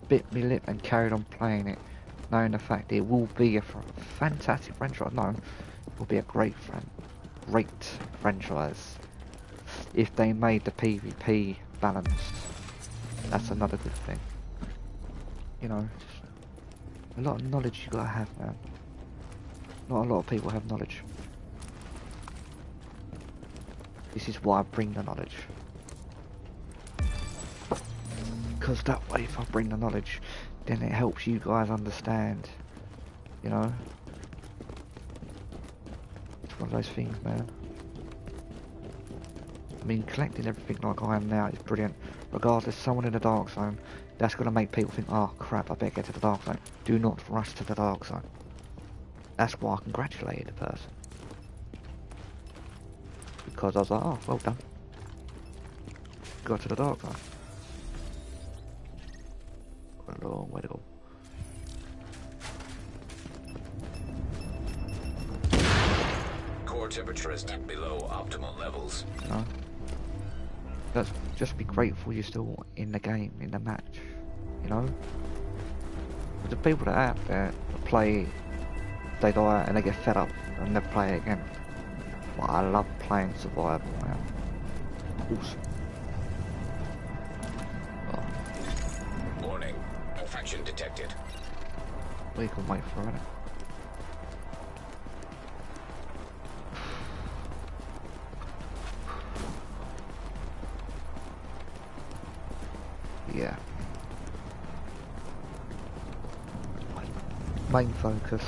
Speaker 3: bit my lip and carried on playing it, knowing the fact it will be a fantastic franchise. No, it will be a great franchise if they made the PvP balanced. That's another good thing. You know, just a lot of knowledge you gotta have, man. Not a lot of people have knowledge. This is why I bring the knowledge. Because that way, if I bring the knowledge, then it helps you guys understand. You know? It's one of those things, man. I mean, collecting everything like I am now is brilliant. Regardless, someone in the dark zone, that's going to make people think, oh crap, I better get to the dark zone. Do not rush to the dark zone. That's why I congratulated the person. Because I was like, oh, well done. Got to the dark zone. Got a long way to go.
Speaker 4: Core temperature is below optimal levels.
Speaker 3: You know? Let's just be grateful you're still in the game, in the match. You know? But the people that are out there that play, they die and they get fed up and never play it again. But I love playing survival, man. Awesome. Oh.
Speaker 4: Warning. Infection detected.
Speaker 3: We can wait for it. Yeah. Main focus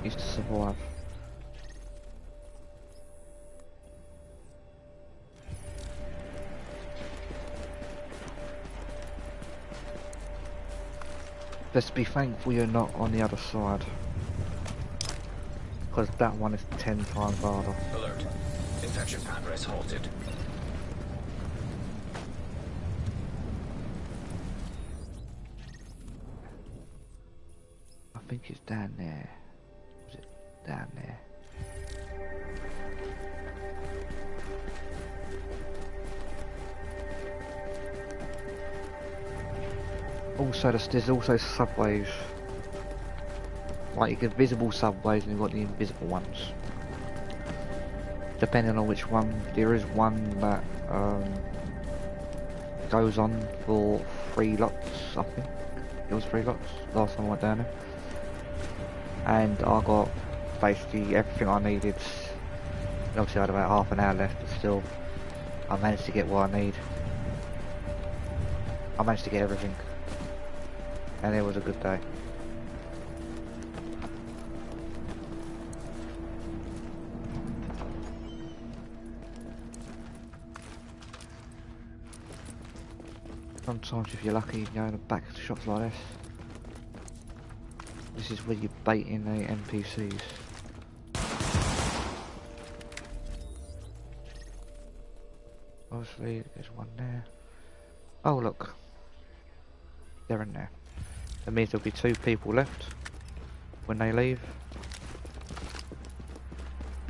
Speaker 3: is to survive. Just be thankful you're not on the other side, because that one is 10 times harder.
Speaker 4: Alert. Infection progress halted.
Speaker 3: I think it's down there. Was it down there? Also, there's also subways. Like you get visible subways and you've got the invisible ones. Depending on which one, there is one that goes on for 3 lots, I think. It was 3 lots last time I went down there. And I got basically everything I needed. Obviously I had about half an hour left, but still I managed to get what I need. I managed to get everything. And it was a good day. Sometimes if you're lucky you can go in the back of shops like this. This is where you're baiting the NPCs. Obviously there's one there. Oh look. They're in there. That means there'll be 2 people left when they leave.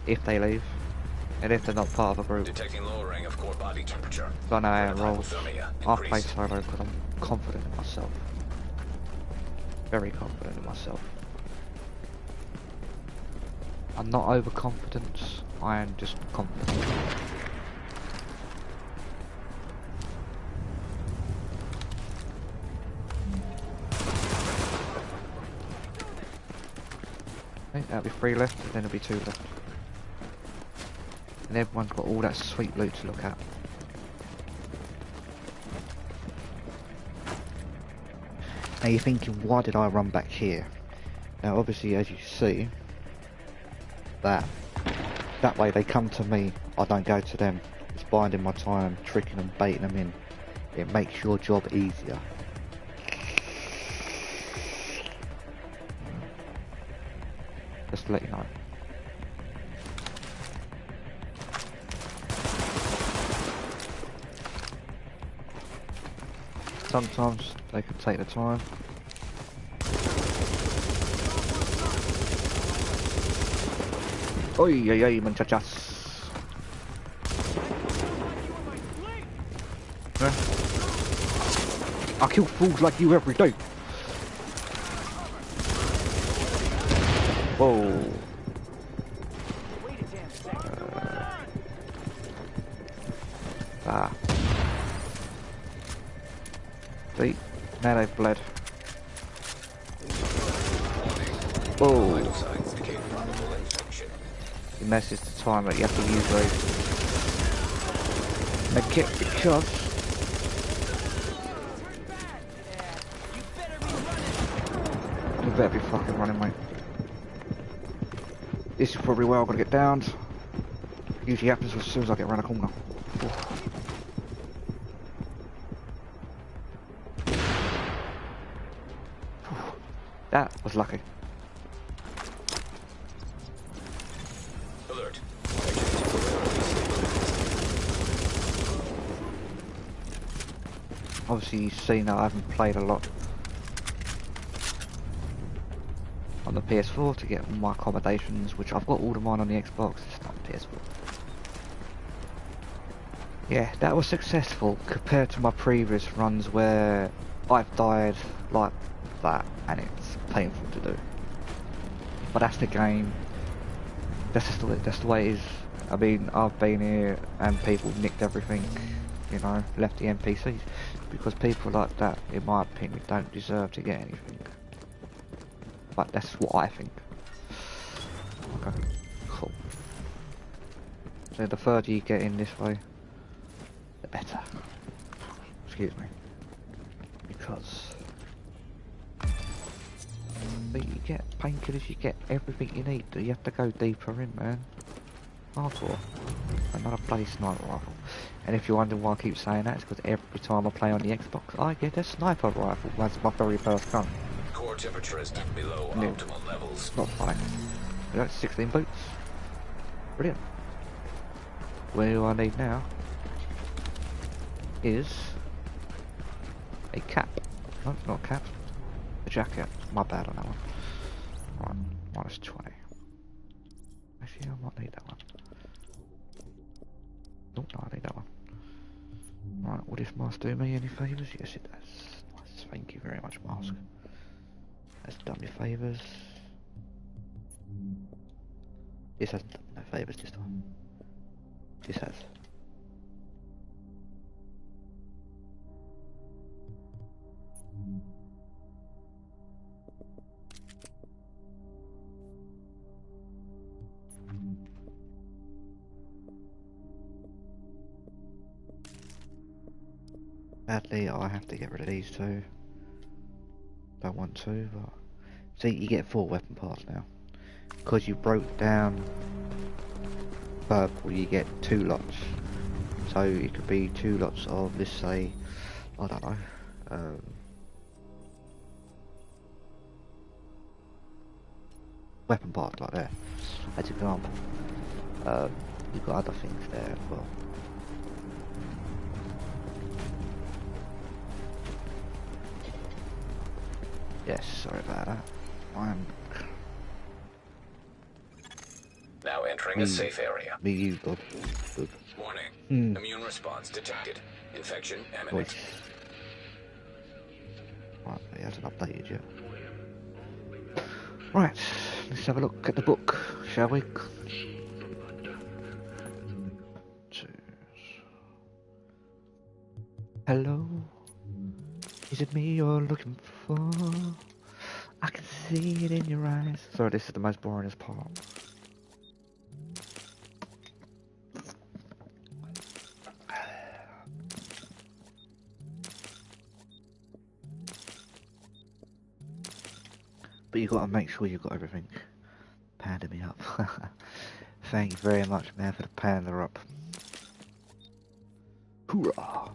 Speaker 3: If they leave. And if they're not part of a group.
Speaker 4: Detecting lowering of core body temperature.
Speaker 3: So I know how it rolls.
Speaker 4: Hypothermia
Speaker 3: I play
Speaker 4: increased.
Speaker 3: solo because I'm confident in myself. Very confident in myself. I'm not overconfident, I am just confident. Okay, that'll be 3 left, and then there'll be 2 left. And everyone's got all that sweet loot to look at. Now you're thinking, why did I run back here? Now obviously, as you see, that way they come to me, I don't go to them. It's biding my time, tricking them, baiting them in. It makes your job easier. Just to let you know. Sometimes they can take the time. Oi, oi, oi, muchachas. I kill fools like you every day. Whoa. See? Now they've bled. Whoa. And that's just the time that you have to use those. Medkit because you better be fucking running, mate. This is probably where I'm gonna get downed. Usually happens as soon as I get around the corner. That was lucky.
Speaker 4: Alert.
Speaker 3: Obviously you've seen that I haven't played a lot on the PS4 to get all my accommodations, which I've got all of mine on the Xbox, it's not the PS4. Yeah, that was successful compared to my previous runs where I've died like that and it's painful to do. But that's the game. That's the way it is. I mean, I've been here and people nicked everything, you know, left the NPCs. Because people like that, in my opinion, don't deserve to get anything. But that's what I think. Okay, cool. So the further you get in this way, the better. Excuse me. Because you get painkillers, you get everything you need. You have to go deeper in, man. Hardcore. Another bloody sniper rifle. And if you're wondering why I keep saying that, it's because every time I play on the Xbox, I get a sniper rifle. That's my very first gun.
Speaker 4: Core temperature is below optimal levels.
Speaker 3: Not fine. We got 16 boots. Brilliant. What do I need now is a cap. No, it's not a cap. A jacket. My bad on that one. Right, minus 20. Actually, I might need that one. Oh, no, I need that one. Right, will this mask do me any favours? Yes, it does. Nice, thank you very much, mask. That's done me favours. This hasn't done no favours this time. This has. Sadly, I have to get rid of these two. Don't want to, but... See, you get 4 weapon parts now. Because you broke down purple, you get 2 lots. So it could be 2 lots of, let's say, I don't know, weapon parts like that, as an example. You've got other things there as well. Yes, sorry about that. I'm...
Speaker 4: Now entering a safe area.
Speaker 3: Me, you, bud.
Speaker 4: Warning. Immune response detected. Infection imminent.
Speaker 3: Right, it hasn't updated yet. Right, let's have a look at the book, shall we? Hello? Is it me you're looking for? I can see it in your eyes. Sorry, this is the most boringest part. But you gotta make sure you've got everything. Panda me up. Thank you very much, man, for the panda up. Hoorah!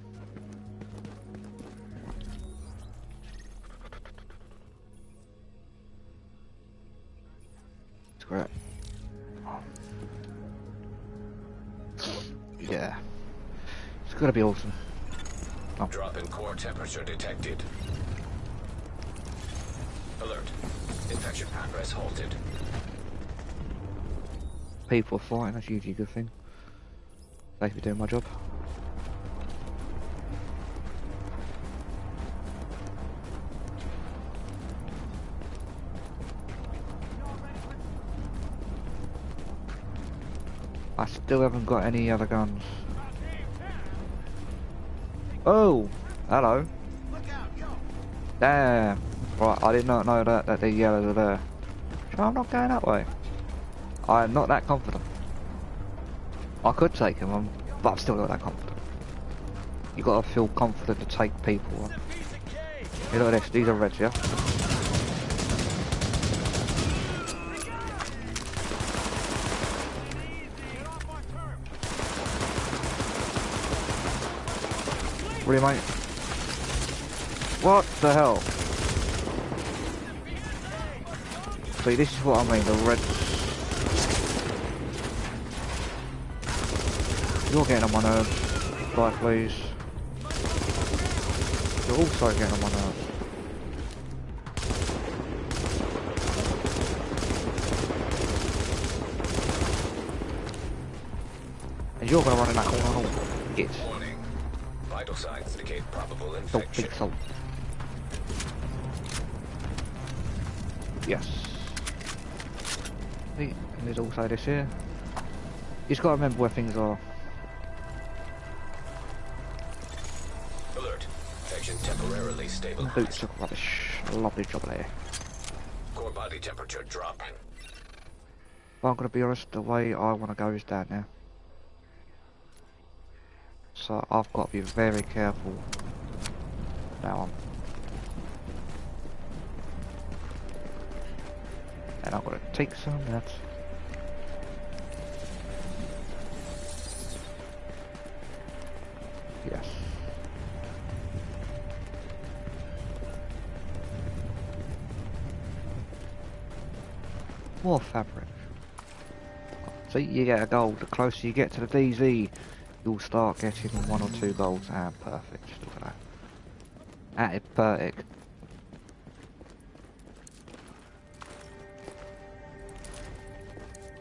Speaker 3: It's great. Yeah. It's gonna be awesome. Oh.
Speaker 4: Drop in core temperature detected. Alert. Infection progress halted.
Speaker 3: People are fighting, that's usually a good thing. Safe for doing my job. I still haven't got any other guns. Oh! Hello. Damn. Right, I did not know that the yellows are there. So I'm not going that way. I am not that confident. I could take him on, but I'm still not that confident. You gotta feel confident to take people on. Hey, look at this, these are reds, yeah? Really, mate? What the hell? See, this is what I mean, the reds. You're getting on my nerves. Right, please. You're also getting on my nerves. And you're gonna run in that corner. Git.
Speaker 4: Warning. Vital signs indicate probable
Speaker 3: Don't
Speaker 4: infection.
Speaker 3: think so. Yes. And there's also this here. You just gotta remember where things are.
Speaker 4: Alert. Infection temporarily stabilized.
Speaker 3: Boots are rubbish. Lovely job there.
Speaker 4: Core body temperature dropping.
Speaker 3: But I'm gonna be honest, the way I wanna go is down there. So I've got to be very careful now on. And I'm gonna take some of that. Yes. More fabric. So you get a gold. The closer you get to the DZ, you'll start getting 1 or 2 golds. Ah, perfect. Look at that. That is perfect.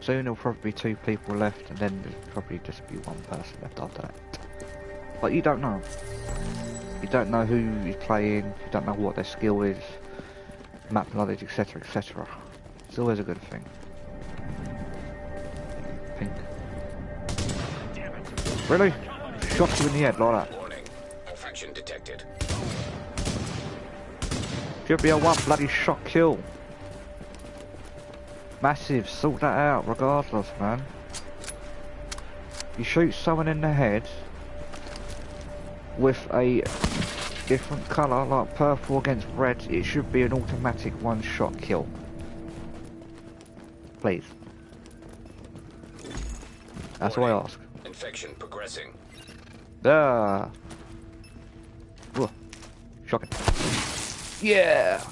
Speaker 3: Soon there'll probably be 2 people left, and then there'll probably just be 1 person left after that. But you don't know. You don't know who is playing, you don't know what their skill is, map knowledge, etc, etc. It's always a good thing. Pink. Really? Shot you in the head like that.
Speaker 4: Warning. Infection detected.
Speaker 3: Should be a 1 bloody shot kill. Massive, sort that out regardless, man. You shoot someone in the head with a different colour, like purple against red, it should be an automatic 1 shot kill. Please. That's what I ask.
Speaker 4: Infection progressing.
Speaker 3: Ah. Whoa. Shocking. Yeah!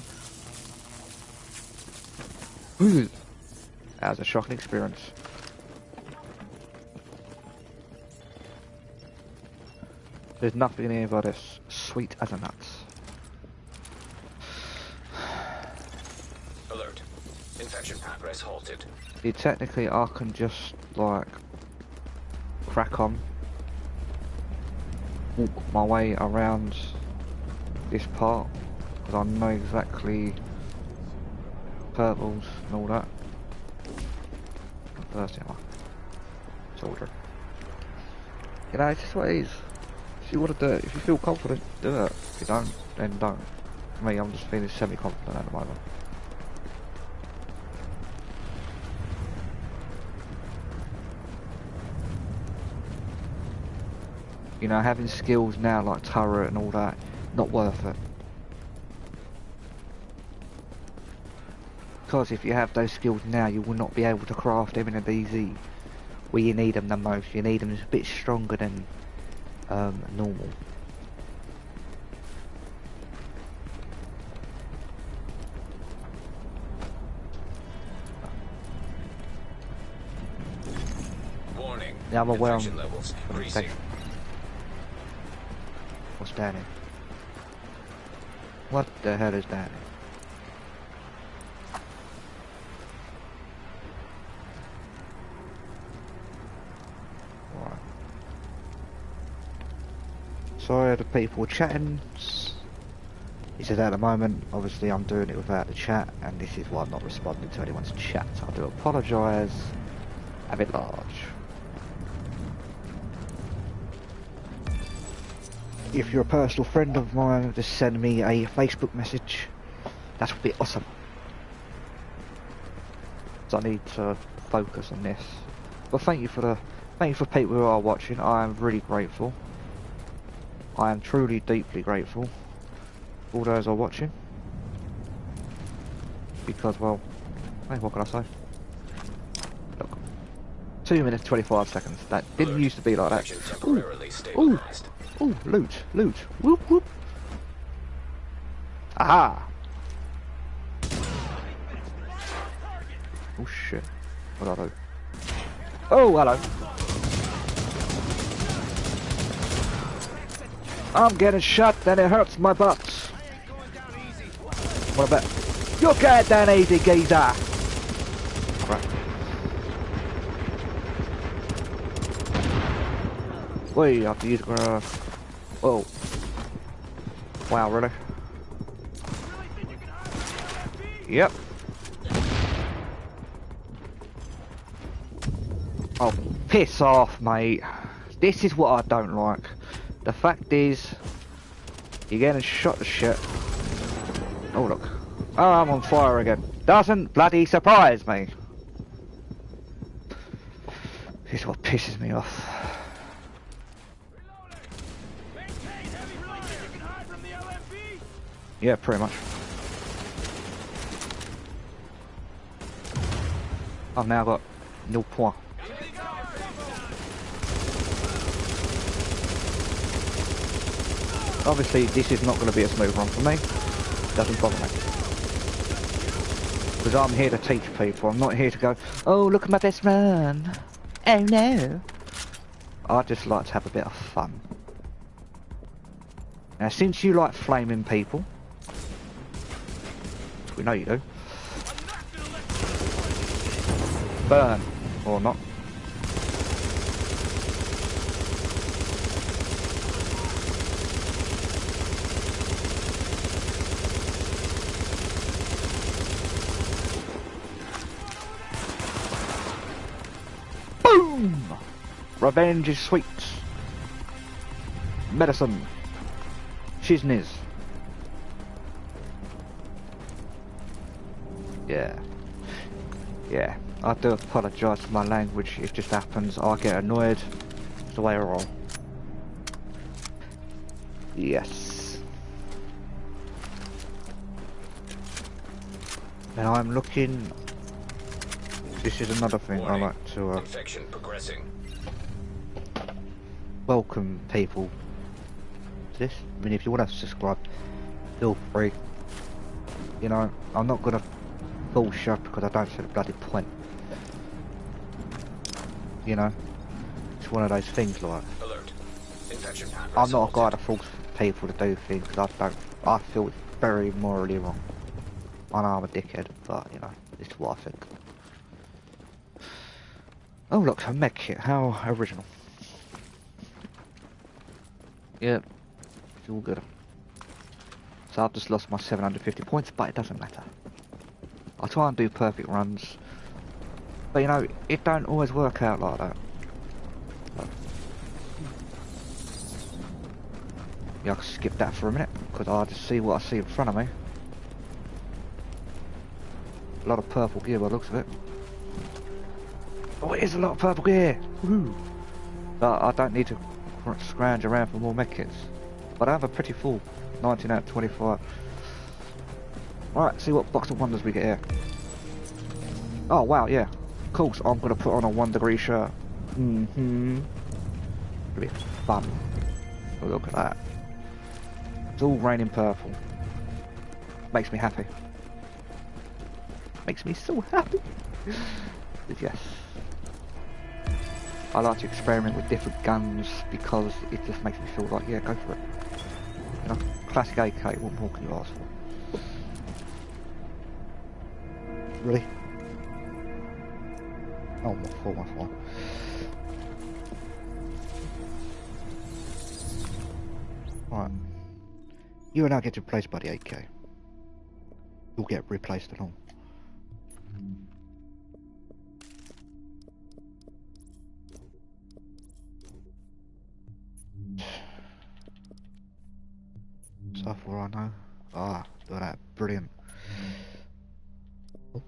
Speaker 3: Ooh. That was a shocking experience. There's nothing in here but this. Sweet as a nuts.
Speaker 4: Alert. Infection progress halted.
Speaker 3: See, technically I can just, like, crack on. Walk my way around this part. Because I know exactly purples and all that. Thirsty, am I? Soldier. You know, it's just what it is. If you want to do it, if you feel confident, do it. If you don't, then don't. For me, I'm just feeling semi-confident at the moment. You know, having skills now like turret and all that, not worth it. Because if you have those skills now, you will not be able to craft them in a DZ. Where you need them the most. You need them a bit stronger than normal.
Speaker 4: Warning.
Speaker 3: Yeah, I'm aware.
Speaker 4: Infection levels increasing.
Speaker 3: What's down here? What the hell is down here? tired of people chatting. He says at the moment, obviously I'm doing it without the chat, and this is why I'm not responding to anyone's chat. I do apologise. A bit large. If you're a personal friend of mine, just send me a Facebook message. That would be awesome. So I need to focus on this. But thank you for people who are watching. I am really grateful. I am truly, deeply grateful. All those are watching. Because, well, hey, what can I say? Look. 2 minutes 25 seconds. That didn't used to be like that. Ooh, ooh, loot, loot. Whoop, whoop. Aha! Oh shit. What do I do? Oh, hello. I'm getting shot and it hurts my butt. What about? You're going down easy, geezer. Right. Wait, I have to use a grenade. Whoa. Wow, really? Yep. Oh, piss off, mate. This is what I don't like. The fact is, you're getting shot to shit. Oh, look. Oh, I'm on fire again. Doesn't bloody surprise me. This is what pisses me off. Yeah, pretty much. I've now got 0 point. Obviously, this is not going to be a smooth run for me. Doesn't bother me. Because I'm here to teach people. I'm not here to go, oh, look at my best run. Oh, no. I just like to have a bit of fun. Now, since you like flaming people, we know you do. Burn. Or not. Boom! Revenge is sweet. Medicine. Shizness. Yeah. Yeah. I do apologise for my language. It just happens. I get annoyed. It's the way I roll. Yes. And I'm looking. This is another thing I like to
Speaker 4: Infection progressing.
Speaker 3: welcome people to this. I mean, if you want to subscribe, feel free. You know, I'm not gonna bullshit because I don't see the bloody point. You know, it's one of those things like.
Speaker 4: Alert. Infection.
Speaker 3: I'm not a guy that forces people to do things because I feel it's very morally wrong. I know I'm a dickhead, but you know, this is what I think. Oh look, a med kit, how original. Yeah, it's all good. So I've just lost my 750 points, but it doesn't matter. I try and do perfect runs, but you know, it don't always work out like that. Yeah, I can skip that for a minute, because I'll just see what I see in front of me. A lot of purple gear by the looks of it. Oh, it is a lot of purple gear! Woohoo! But I don't need to scrounge around for more medkits. But I have a pretty full 19 out of 25. Alright, see what box of wonders we get here. Oh, wow, yeah. Of course, I'm going to put on a 1 degree shirt. Mm-hmm. It'll be fun. Oh, look at that. It's all raining purple. Makes me happy. Makes me so happy. But yes. I like to experiment with different guns because it just makes me feel like, yeah, go for it. You know, classic AK, what more can you ask for? Really? Oh, my fault, my fault. You will now get replaced by the 8K. You'll get replaced at all. So far I know. Ah, look at that. Brilliant. Oh,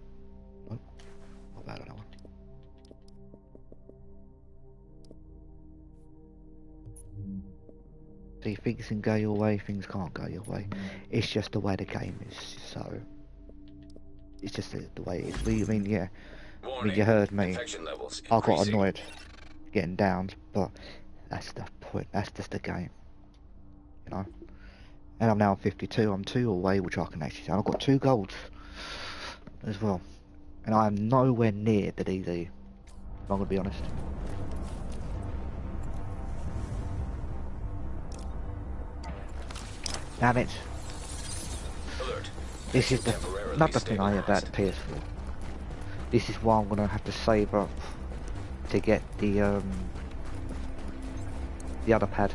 Speaker 3: oh. Not bad on that one. See, things can go your way, things can't go your way. It's just the way the game is, so... It's just the way it is. I mean, yeah. I mean, you heard me.
Speaker 4: Infection levels
Speaker 3: I got
Speaker 4: increasing.
Speaker 3: annoyed getting downed, but that's the point. That's just the game. You know? And I'm now on 52. I'm 2 away, which I can actually say. I've got 2 golds as well. And I am nowhere near the DZ. If I'm going to be honest. Damn it.
Speaker 4: Alert.
Speaker 3: This is the
Speaker 4: Temporarily
Speaker 3: another thing I hate about the
Speaker 4: stabilized.
Speaker 3: PS4. This is why I'm going to have to save up to get the other pad.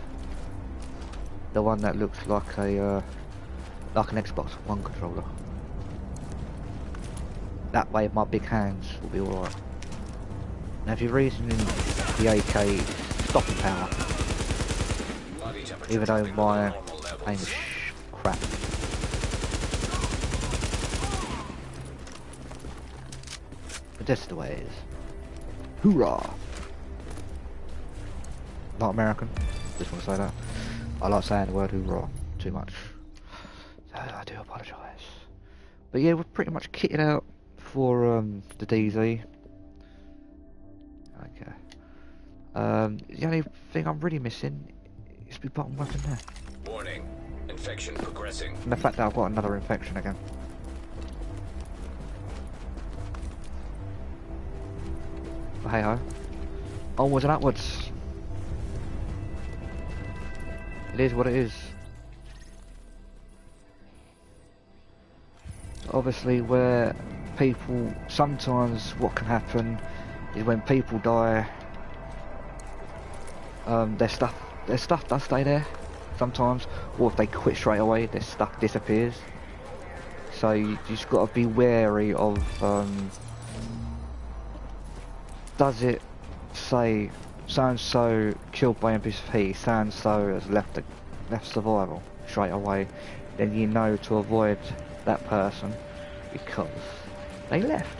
Speaker 3: The one that looks like a like an Xbox One controller. That way my big hands will be alright. Now if you're reasoning the AK is stopping power,
Speaker 4: Body temperature
Speaker 3: even though
Speaker 4: dropping
Speaker 3: my
Speaker 4: below normal levels.
Speaker 3: aim is crap. But that's the way it is. Hoorah! Not American, just want to say that. I like saying the word hoorah too much. So I do apologise. But yeah, we're pretty much kitted out for the DZ. Okay. The only thing I'm really missing is the bottom weapon there.
Speaker 4: Warning. Infection progressing.
Speaker 3: And the fact that I've got another infection again. But hey ho. Onwards and upwards. It is what it is. Obviously where people, sometimes what can happen is when people die, their stuff does stay there sometimes, or if they quit straight away, their stuff disappears. So you just got to be wary of, does it say so-and-so killed by NPC, so-and-so has left survival straight away, then you know to avoid that person because they left.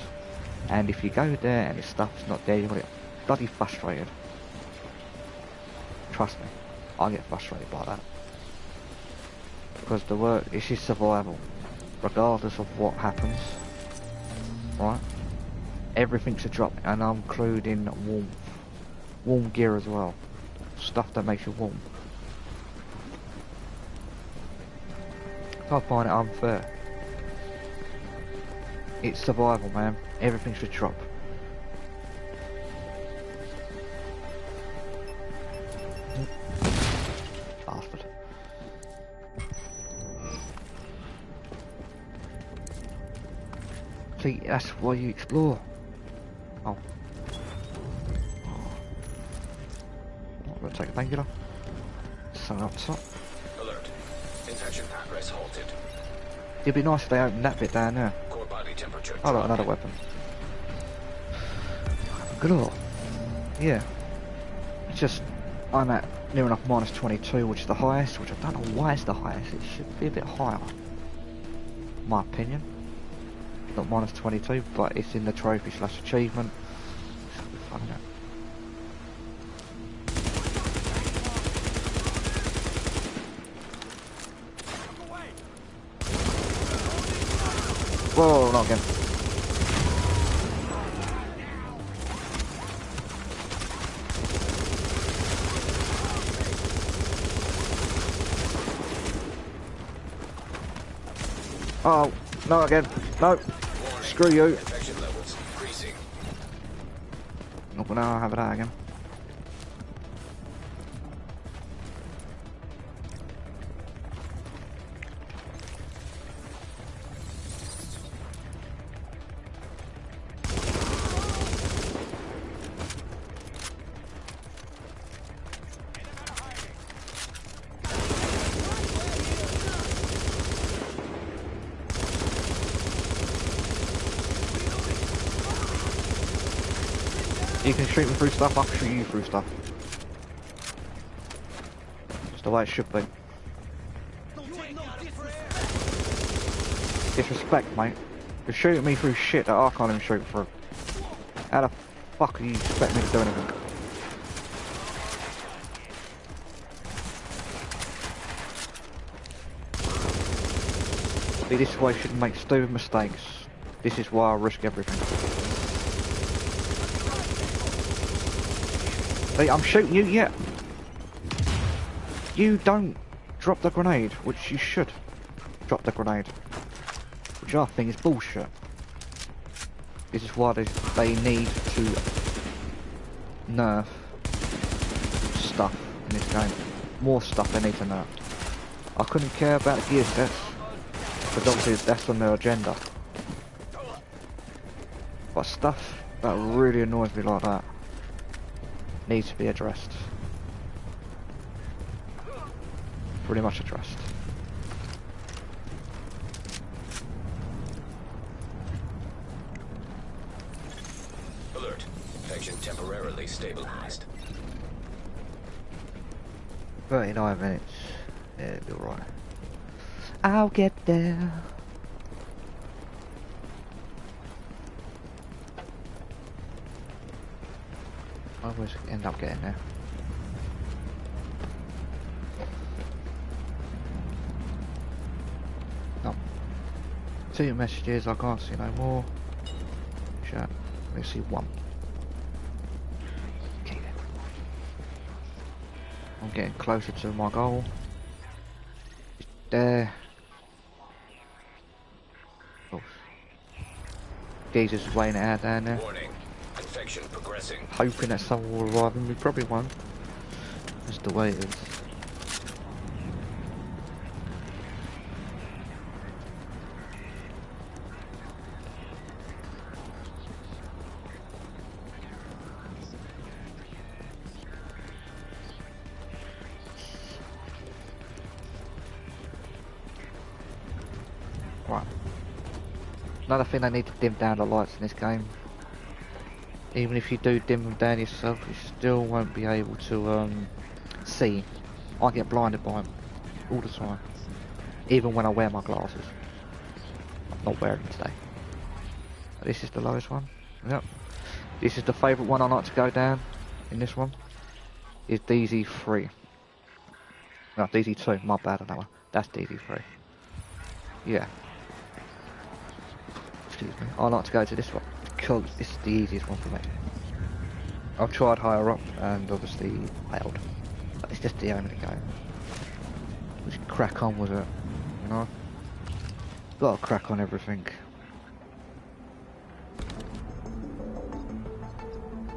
Speaker 3: And if you go there and the stuff's not there, you're gonna get bloody frustrated. Trust me, I get frustrated by that. Because the work is just survival. Regardless of what happens. Right? Everything's a drop, and I'm including warmth. Warm gear as well. Stuff that makes you warm. I find it unfair. It's survival, man. Everything should drop. Bastard. See, that's why you explore. Oh. I'm gonna take a painkiller. Sun up top.
Speaker 4: Alert. Infection progress halted.
Speaker 3: It'd be nice if they opened that bit down there.
Speaker 4: Core body temperature
Speaker 3: Oh, look,
Speaker 4: dropping.
Speaker 3: another weapon. Good lord. Yeah. It's just, I'm at near enough minus 22, which is the highest, which I don't know why it's the highest. It should be a bit higher. My opinion. Not minus 22, but it's in the trophy / achievement. Should be fun, innit? Whoa, not again. Oh, no again. No.
Speaker 4: Warning.
Speaker 3: Screw you.
Speaker 4: Infection levels increasing.
Speaker 3: Not gonna have that again. You can shoot me through stuff, I can shoot you through stuff. It's the way it should be. Disrespect, mate. You're shooting me through shit that I can't even shoot through. How the fuck do you expect me to do anything? See, this is why you shouldn't make stupid mistakes. This is why I risk everything. See, I'm shooting you, yeah. You don't drop the grenade, which you should drop the grenade. Which I think is bullshit. This is why they need to nerf stuff in this game. More stuff they need to nerf. I couldn't care about the gear sets, but obviously that's on their agenda. But stuff that really annoys me like that needs to be addressed. Pretty much addressed.
Speaker 4: Alert. Infection temporarily stabilized.
Speaker 3: 39 minutes. Yeah, it'll be alright. I'll get there. I always end up getting there. No. 2 messages, I can't see no more. Chat. Let's see 1. Okay then. I'm getting closer to my goal. It's there. Oh. Jesus is weighing it out down there.
Speaker 4: Warning. Infection progressing.
Speaker 3: Hoping that someone will arrive, and we probably won't. That's the way it is. Right. Another thing, they need to dim down the lights in this game. Even if you do dim them down yourself, you still won't be able to see. I get blinded by them all the time. Even when I wear my glasses. I'm not wearing them today. But this is the lowest one. Yep. This is the favourite one I like to go down in this one. Is DZ3. No, DZ2, my bad on that one. That's DZ3. Yeah. Excuse me. I like to go to this one because it's the easiest one for me. I've tried higher up and obviously failed. But it's just the aim of the game. Just crack on with it, you know? Gotta crack on everything.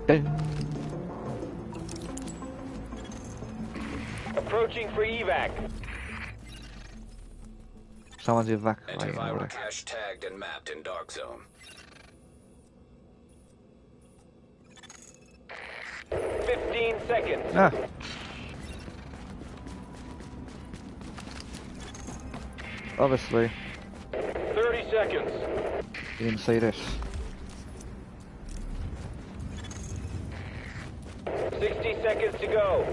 Speaker 3: Ding.
Speaker 2: Approaching for evac.
Speaker 3: Someone's evacuating
Speaker 4: Antiviral
Speaker 3: already.
Speaker 4: cache tagged and mapped in dark zone.
Speaker 2: 15 seconds.
Speaker 3: Ah. Obviously,
Speaker 2: 30 seconds.
Speaker 3: you didn't see this.
Speaker 2: 60 seconds to go.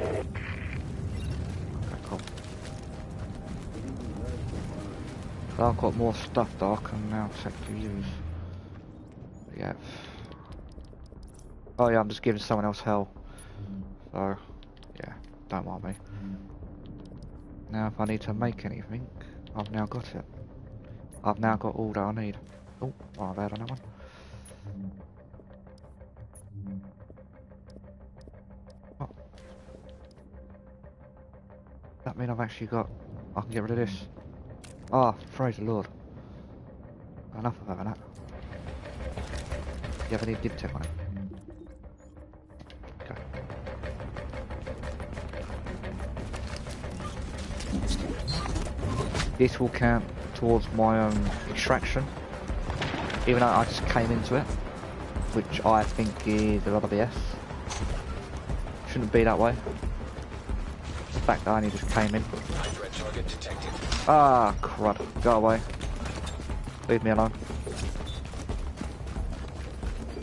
Speaker 3: Okay, cool. So I've got more stuff that I can now set to use. Yeah. Oh yeah, I'm just giving someone else hell. So, yeah, don't mind me. Now if I need to make anything, I've now got it. I've now got all that I need. Oh, my bad on that one. Oh. That mean I've actually got... I can get rid of this. Ah, praise the Lord. Enough of having that. Do you have any dim tech on it? Okay. This will count towards my extraction, even though I just came into it, which I think is a lot of BS. Shouldn't be that way. The fact that I only just came in.
Speaker 4: High-threat target detected.
Speaker 3: Ah, crud. Go away. Leave me alone.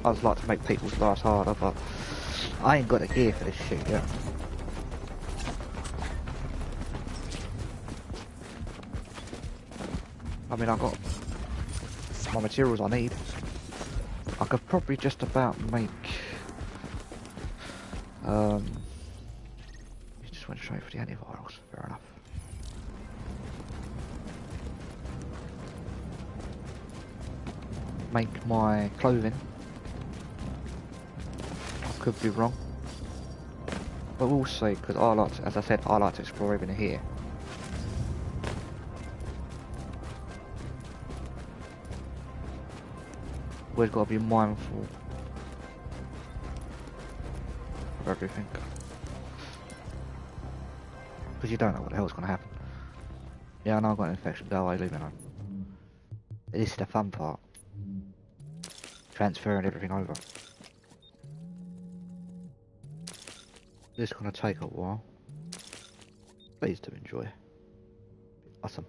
Speaker 3: I'd like to make people's lives harder, but I ain't got the gear for this shit yet. I mean, I've got my materials I need. I could probably just about make... You just went straight for the antivirals, fair enough. Make my clothing. I could be wrong. But we'll see, because I like to, as I said, I like to explore even here. We've got to be mindful of everything. Because you don't know what the hell's going to happen. Yeah, I know I've got an infection, go away, leave me alone. This is the fun part. Transferring everything over. This is going to take a while. Please do enjoy. Awesome.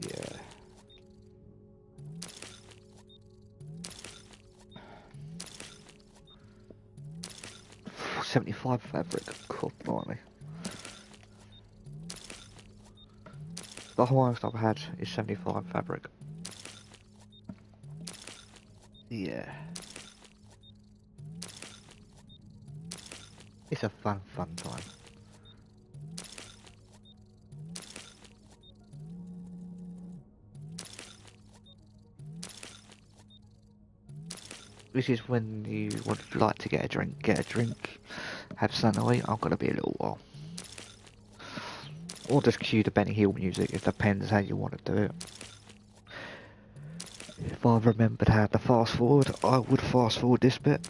Speaker 3: Yeah. $75 fabric. God blimey. The highest I've had is 75 fabric. Yeah. It's a fun time. This is when you would like to get a drink, have something to eat. I've got to be a little while. Or just cue the Benny Hill music, it depends how you want to do it. If I remembered how to fast forward, I would fast forward this bit.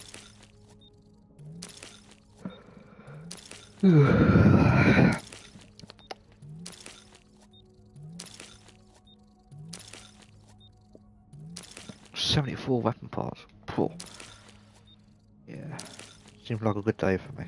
Speaker 3: $74 weapon parts. Poor. Yeah. Seems like a good day for me.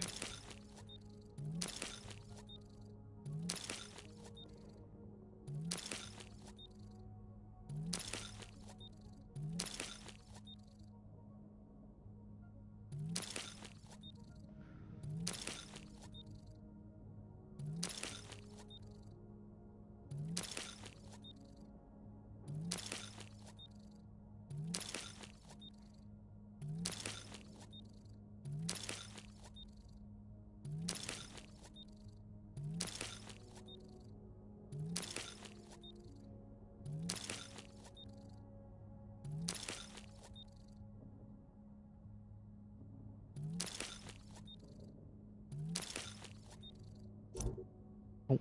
Speaker 3: Oh,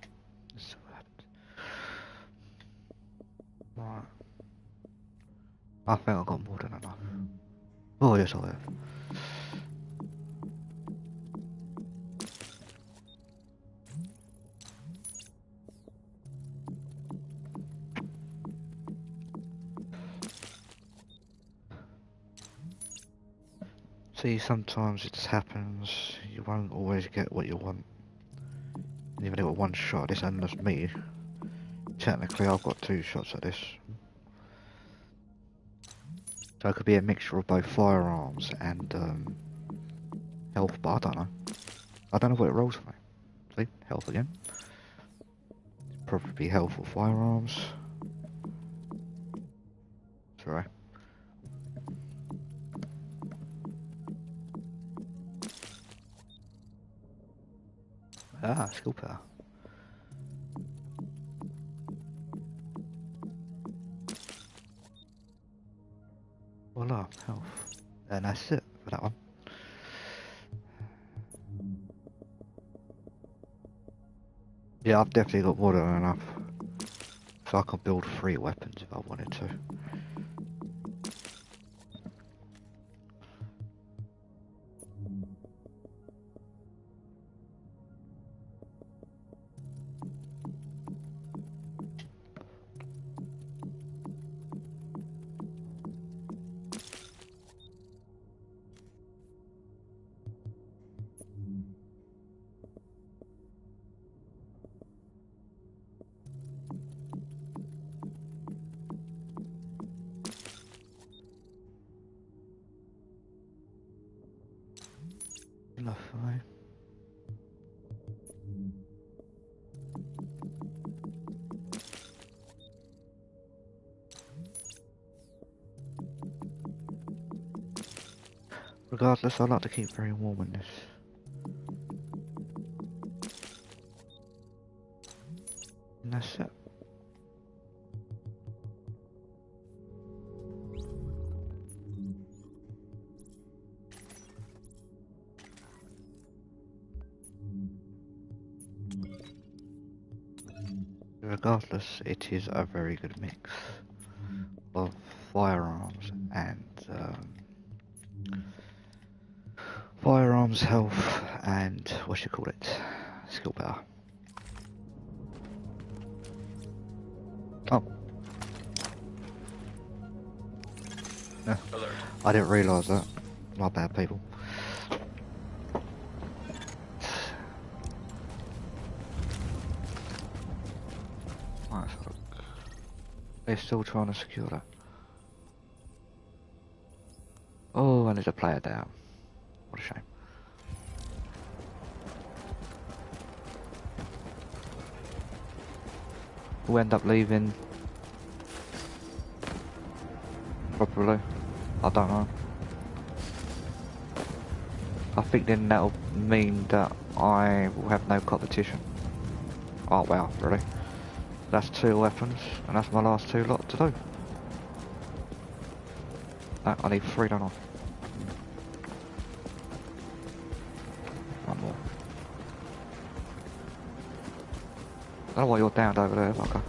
Speaker 3: that's what happened. Right. I think I got more than enough. Oh yes, I have. See, sometimes it just happens. You won't always get what you want. And you've only got one shot at this, and that's me. Technically, I've got 2 shots at this. So it could be a mixture of both firearms and health, but I don't know. I don't know what it rolls for me. See, health again. Probably health or firearms. Sorry. Ah, skill power. Voila, health. And that's it for that one. Yeah, I've definitely got more than enough. So I can build 3 weapons if I wanted to. Regardless, I like to keep very warm in this. And that's it. Regardless, it is a very good mix of firearms and firearms health and what you call it, skill power. Oh, no,
Speaker 4: Alert.
Speaker 3: I didn't realise that. My bad, people. Right, so they're still trying to secure that. Oh, and there's a player down. What a shame. We'll end up leaving. Probably. I don't know. I think then that'll mean that I will have no competition. Oh wow, really? That's 2 weapons, and that's my last 2 lot to do. I need 3, don't I? One more. I don't know why you're downed over there, fucker.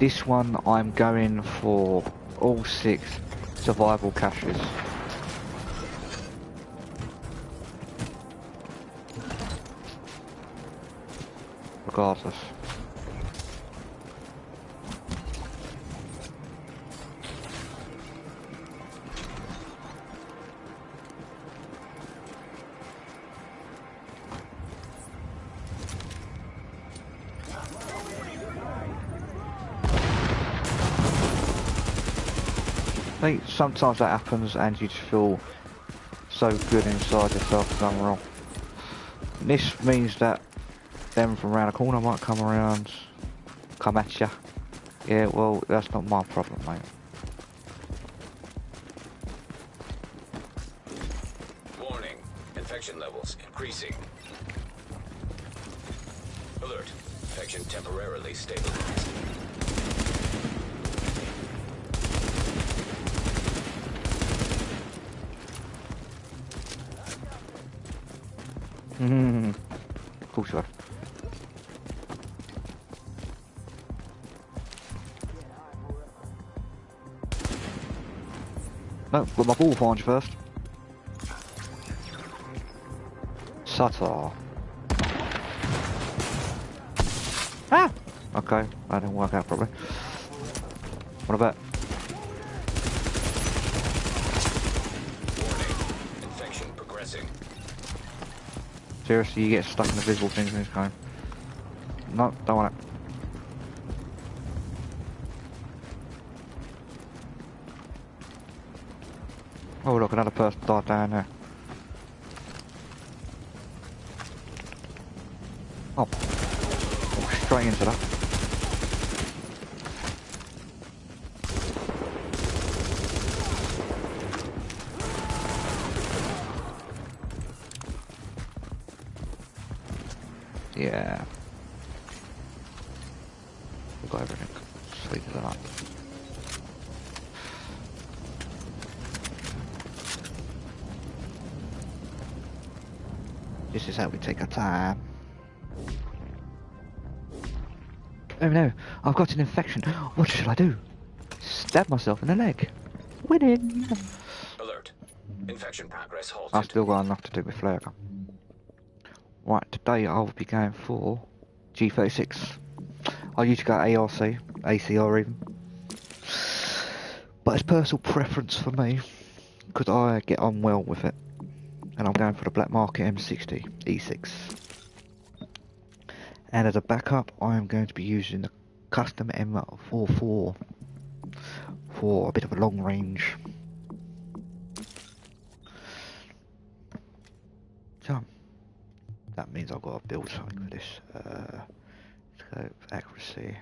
Speaker 3: This one I'm going for all 6 survival caches. Regardless. I think sometimes that happens and you just feel so good inside yourself for something wrong. And this means that them from around the corner might come around, come at ya. Yeah, well, that's not my problem, mate.
Speaker 4: Warning. Infection levels increasing. Alert. Infection temporarily stabilized.
Speaker 3: Cool shot. No, got my ball find first. Sutter. Ah! Okay, that didn't work out properly. What about?
Speaker 4: Warning. Infection progressing.
Speaker 3: Seriously, you get stuck in the visible things in this game. No, don't want it. Oh look, another person died down there. Oh. Oh, straight into that. Yeah. We've got everything. Sweet as that. This is how we take our time. Oh no, I've got an infection. What should I do? Stab myself in the leg. Winning!
Speaker 4: Alert. Infection progress halted.
Speaker 3: I've still got enough to do with flare gun. Right, today I'll be going for G36. I usually go ARC, ACR even. But it's personal preference for me, because I get on well with it. And I'm going for the black market M60 E6. And as a backup, I am going to be using the custom M44 for a bit of a long range. So, that means I've got to build something for this. Scope, accuracy,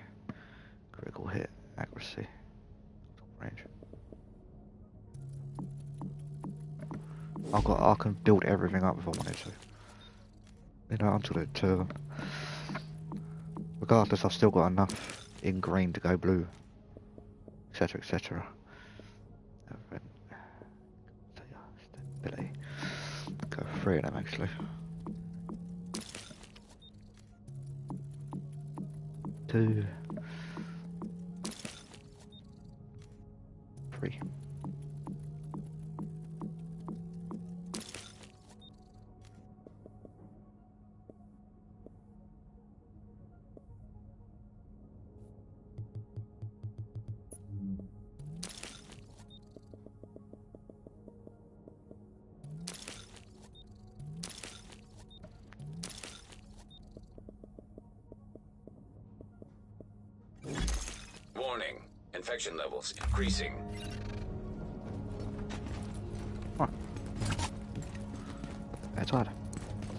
Speaker 3: Critical hit, accuracy, range. I can build everything up if I wanted to. You know, until it regardless, I've still got enough in green to go blue, etc, etc. Stability. Go 3 of them actually. 2, 3.
Speaker 4: Warning. Infection levels increasing.
Speaker 3: Right. That's hard.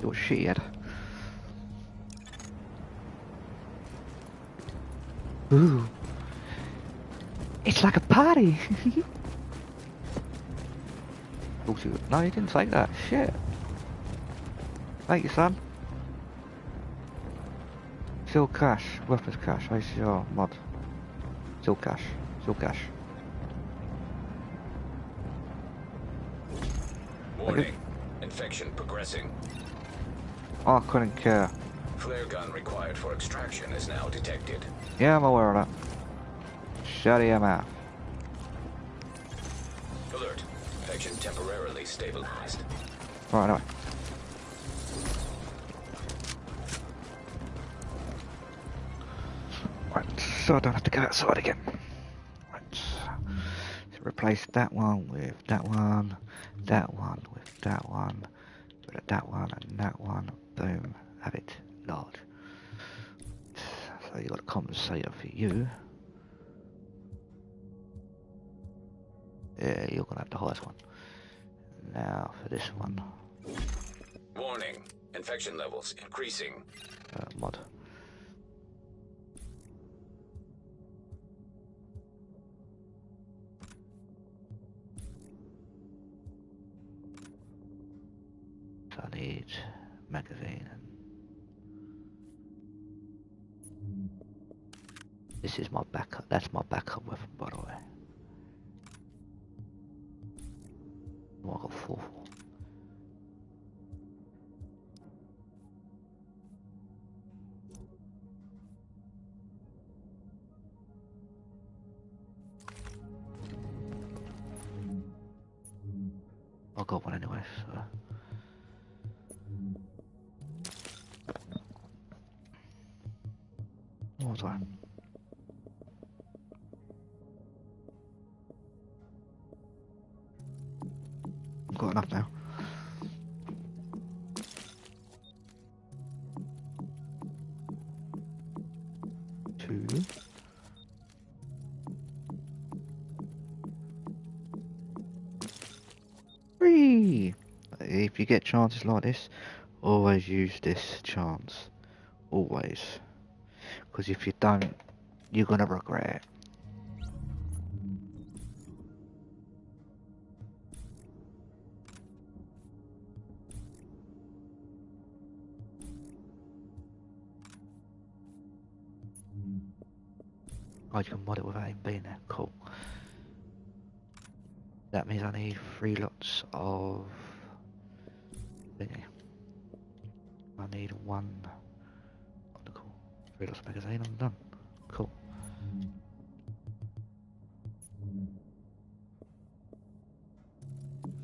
Speaker 3: Your shit. Ooh. It's like a party. No, you didn't say that. Shit. Thank you, son. Still cash. Weapons cash. ACR. Mod. Still cash. Still cash.
Speaker 4: Warning. Infection progressing.
Speaker 3: Oh, I couldn't care.
Speaker 4: Flare gun required for extraction is now detected.
Speaker 3: Yeah, I'm aware of that. Shut your mouth.
Speaker 4: Alert. Infection temporarily stabilized.
Speaker 3: Right, anyway. Right, so I don't have to go outside again. Right. So replace that one with that one with that one, rid of that one and that one. Boom. Have it large. So you got a compensator for you. Yeah, you're gonna have the highest one. Now for this one.
Speaker 4: Warning. Infection levels increasing.
Speaker 3: Mod. So I need magazine. This is my backup. That's my backup weapon, by the way. Oh, I got 4. I got one anyway, so. What was I? I've got enough now. Two. 3. If you get chances like this, always use this chance. Always. Because if you don't, you're gonna regret it. Oh, you can mod it without him being there. Cool. That means I need 3 lots of thingy. I need 1. Cool. 3 lots of magazine. I'm done. Cool.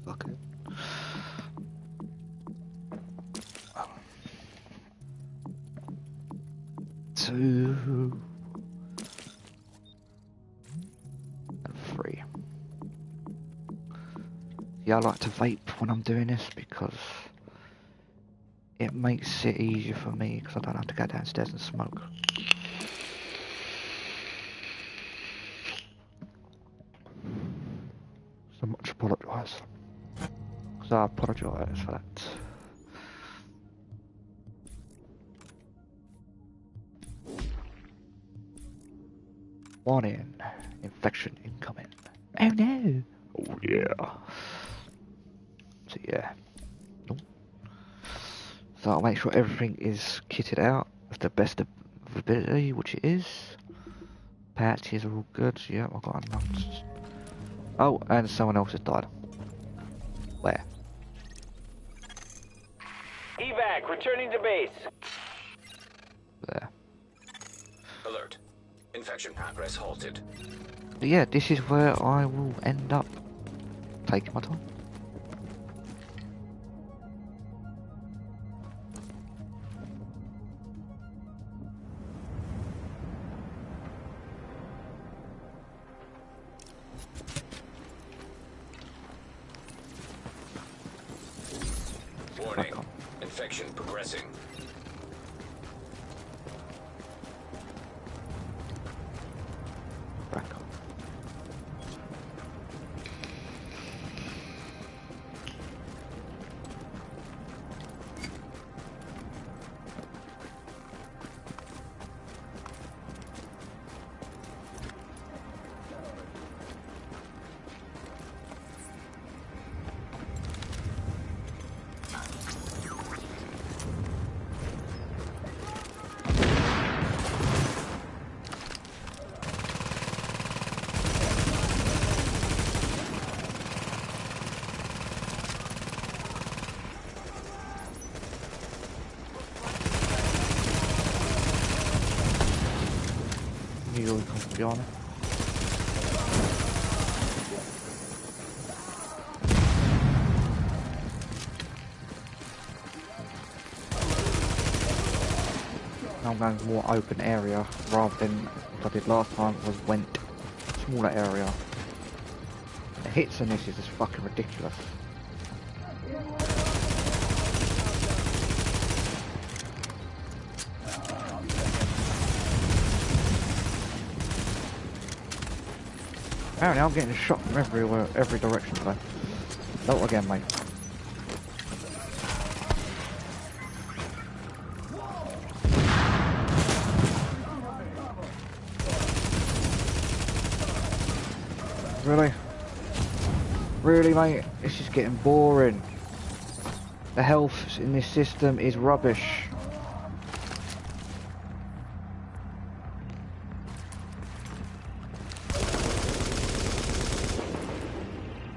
Speaker 3: Fuck it. 2 and 3. Yeah, I like to vape when I'm doing this because it makes it easier for me because I don't have to go downstairs and smoke. So much apologise. So I apologise for that. Warning, infection incoming. Oh no! Oh yeah. So yeah. Nope. So I'll make sure everything is kitted out with the best of ability, which it is. Patches are all good. Yeah, I've got enough. Oh, and someone else has died. Where?
Speaker 2: Evac, returning to base.
Speaker 3: There.
Speaker 4: Alert. Infection progress halted.
Speaker 3: But yeah, this is where I will end up taking my time.
Speaker 4: Warning. Infection progressing.
Speaker 3: Back on. You'll come to be honest. Now I'm going to more open area rather than what I did last time was went smaller area. The hits on this is just fucking ridiculous. Apparently I'm getting shot from everywhere, every direction today. Not again, mate. Really? Really, mate? This is getting boring. The health in this system is rubbish.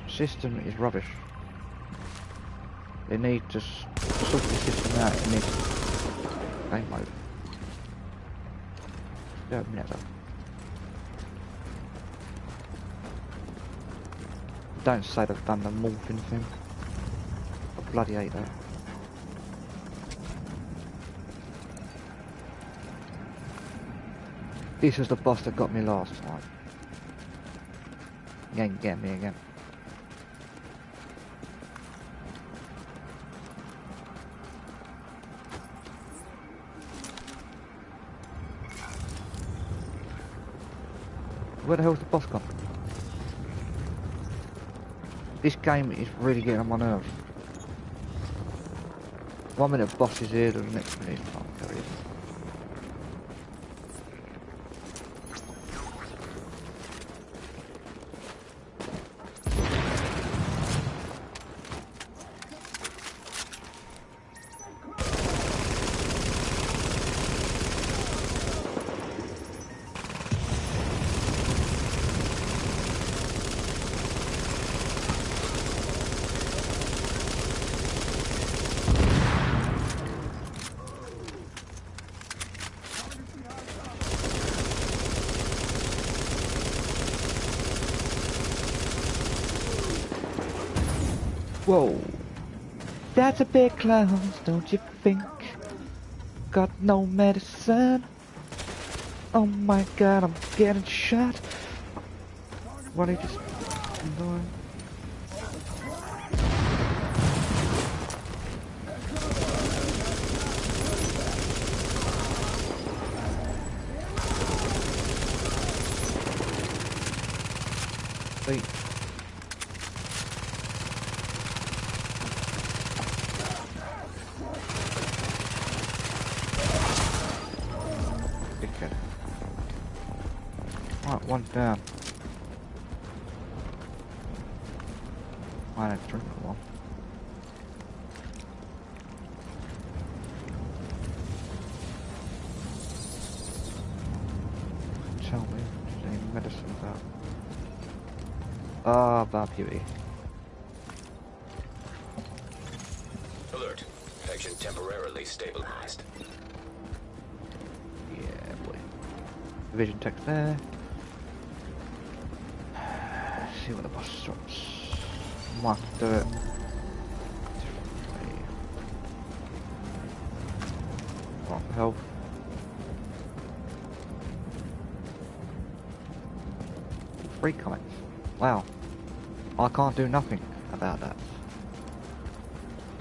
Speaker 3: System is rubbish. They need to sort the system out in this game mode. No, never. Don't say they've done the morphing thing. I bloody hate that. This was the boss that got me last time. He ain't getting me again. Where the hell's the boss gone? This game is really getting on my nerves. 1 minute boss is here, the next minute there he is. Whoa, that's a big clown, don't you think? Got no medicine. Oh my god, I'm getting shot. What are you just doing? Wait. Right, One's down. I don't drink that one. Tell me, is there any medicine about? Ah, bad beauty.
Speaker 4: Alert. Infection temporarily stabilized.
Speaker 3: Yeah, boy. Vision text there. See what the boss drops. Might have to do it. What the hell? Free comments. Wow. I can't do nothing about that.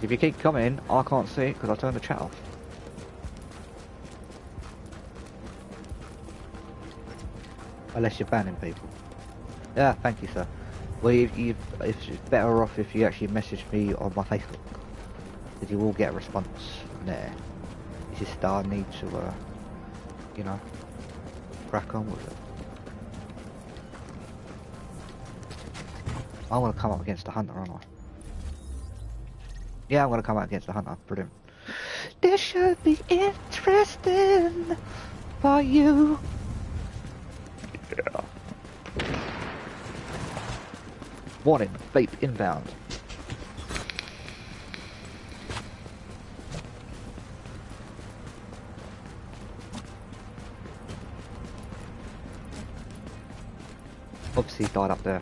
Speaker 3: If you keep commenting, I can't see it because I turned the chat off. Unless you're banning people. Yeah, thank you, sir. Well, it's better off if you actually message me on my Facebook, because you will get a response there. It's just I need to, you know, crack on with it. I want to come up against the hunter, aren't I? Yeah, I'm going to come up against the hunter. Brilliant. This should be interesting for you. Yeah. Warning, vape inbound. Obviously he died up there.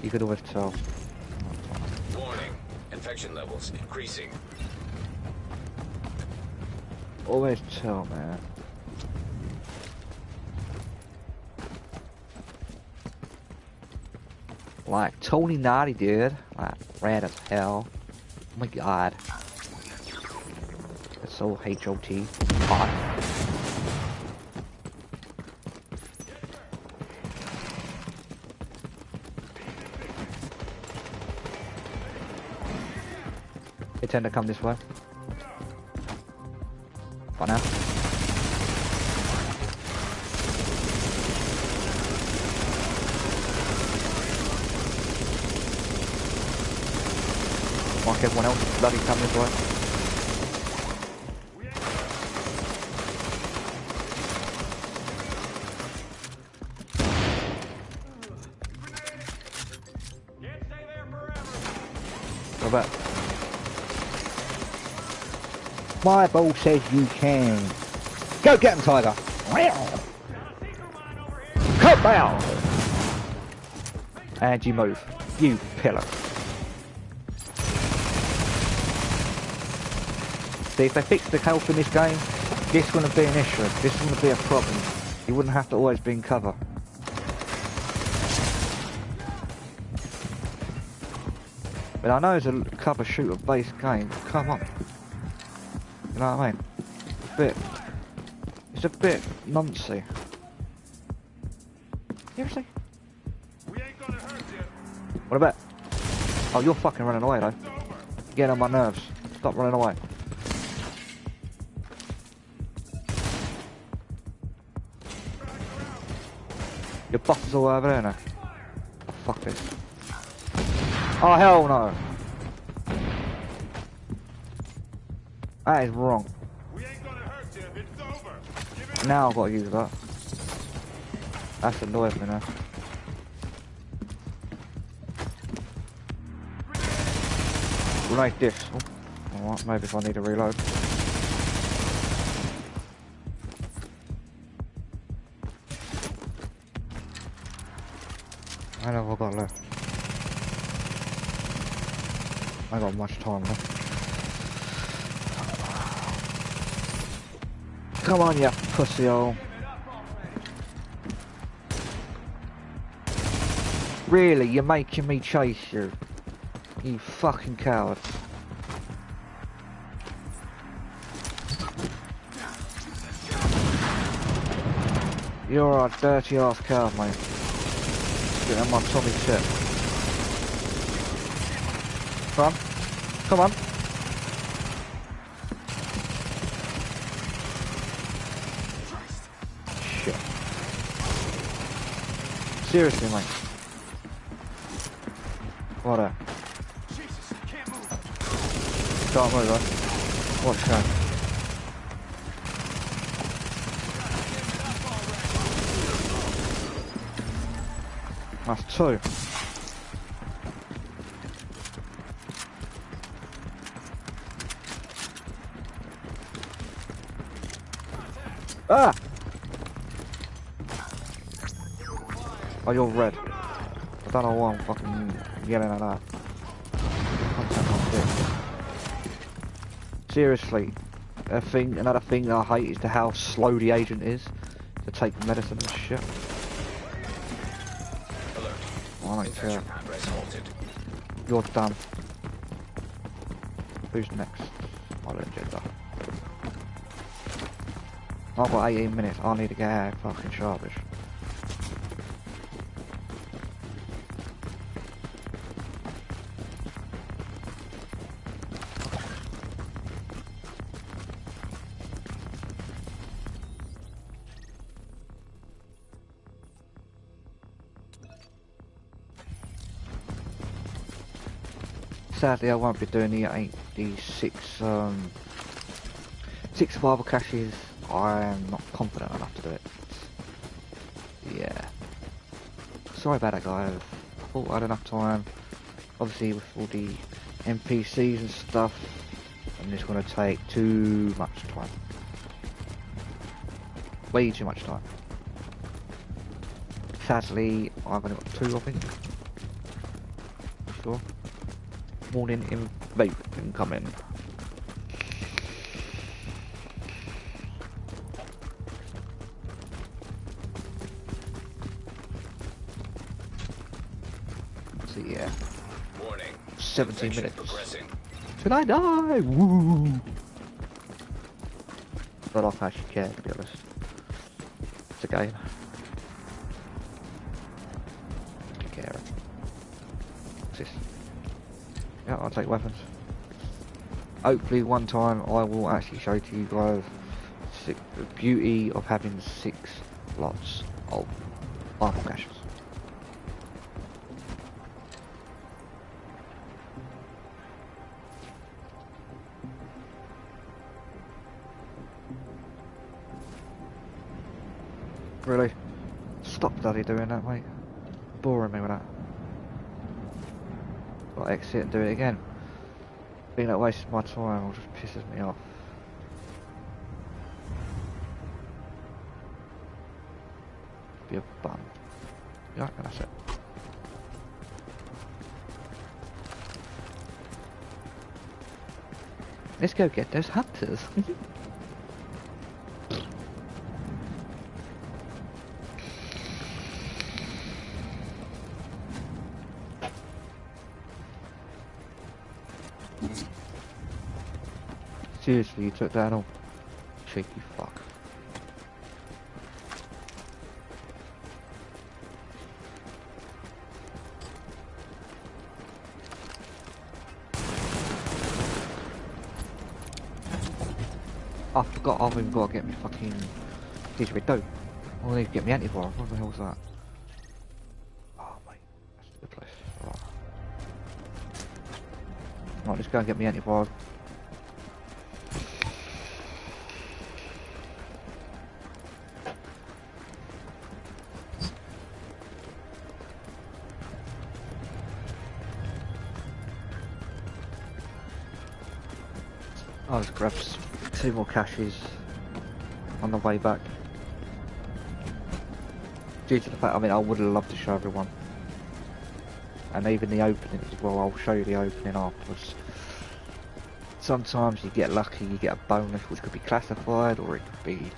Speaker 3: You could always tell.
Speaker 4: Warning. Infection levels increasing.
Speaker 3: Always tell, man. Like Tony Naughty, dude. Like red as hell. Oh my god. It's so H-O-T. Hot. They tend to come this way. For now. Like everyone else is bloody coming this way. What about? My ball says you can. Go get him, Tiger. Come down. And you move. You pillar. See, if they fix the health in this game, this wouldn't be an issue. This wouldn't be a problem. You wouldn't have to always be in cover. But I know it's a cover shooter based game, but come on. You know what I mean? It's a bit noncy. Seriously?
Speaker 2: We ain't gonna hurt you.
Speaker 3: What about? Oh, you're fucking running away though. You're getting on my nerves. Stop running away. Your boss is all over there now. Oh, fuck this. Oh, hell no. That is wrong.
Speaker 2: We ain't gonna hurt you. It's over. Give it
Speaker 3: Now I've got to use that. That's annoying me now. Grenade this. Oh, alright, maybe if I need to reload. How long have I got left? I got much time left. Come on, you pussy hole. Really, you're making me chase you. You fucking coward. You're a dirty ass coward, mate. Get on my Tommy tip. Come on. Come on. Shit. Seriously, mate. What a...
Speaker 2: Jesus, I can't move.
Speaker 3: Can't move, right? What's that? That's two. Ah! Oh, you're red. I don't know why I'm fucking yelling at that. Seriously, another thing I hate is how slow the agent is to take medicine and shit.
Speaker 4: Alert.
Speaker 3: I don't care.
Speaker 4: Infection progress halted.
Speaker 3: You're done. Who's next? I'll inject that. I've got 18 minutes. I need to get out of fucking sharpish. Sadly, I won't be doing the 86 6 survival caches. I am not confident enough to do it. Yeah. Sorry about that, guys. I thought I had enough time. Obviously, with all the NPCs and stuff, I'm just going to take too much time. Way too much time. Sadly, I've only got 2, I think. Sure. Morning in vape incoming. So yeah.
Speaker 4: Warning.
Speaker 3: 17
Speaker 4: Infection
Speaker 3: minutes.
Speaker 4: Progressing.
Speaker 3: Should I die? Woo! But I don't actually care, to be honest. It's a game. I care. What's this? Yeah, I'll take weapons. Hopefully one time I will actually show to you guys the beauty of having 6 lots of rifle caches. Really? Stop bloody doing that, mate. Boring me with that. Got to exit and do it again. Being that wastes my time, or just pisses me off. Be a bum. Yeah, and that's it. Let's go get those hunters. Seriously, you took that on? Cheeky fuck. I forgot I've even got to get me fucking didgeridoo. I need to get me antivirus. What the hell's that? Oh mate, that's the place. Right, let's go and get me antivirus. I'll just grab 2 more caches on the way back. Due to the fact, I mean, I would have loved to show everyone. And even the opening as well, I'll show you the opening afterwards. Sometimes you get lucky, you get a bonus which could be classified or it could be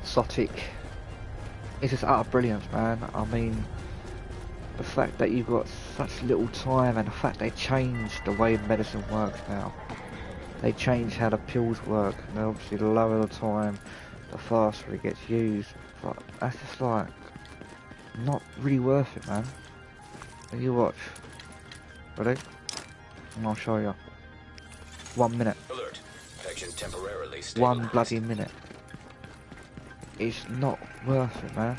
Speaker 3: exotic. It's just utter brilliance, man. I mean, the fact that you've got such little time and the fact they changed the way medicine works now. They changed how the pills work, and obviously the lower the time, the faster it gets used. But that's just like, not really worth it, man. And you watch. Ready? And I'll show you. 1 minute.
Speaker 4: Alert. Infection temporarily stabilized.
Speaker 3: 1 bloody minute. It's not worth it, man.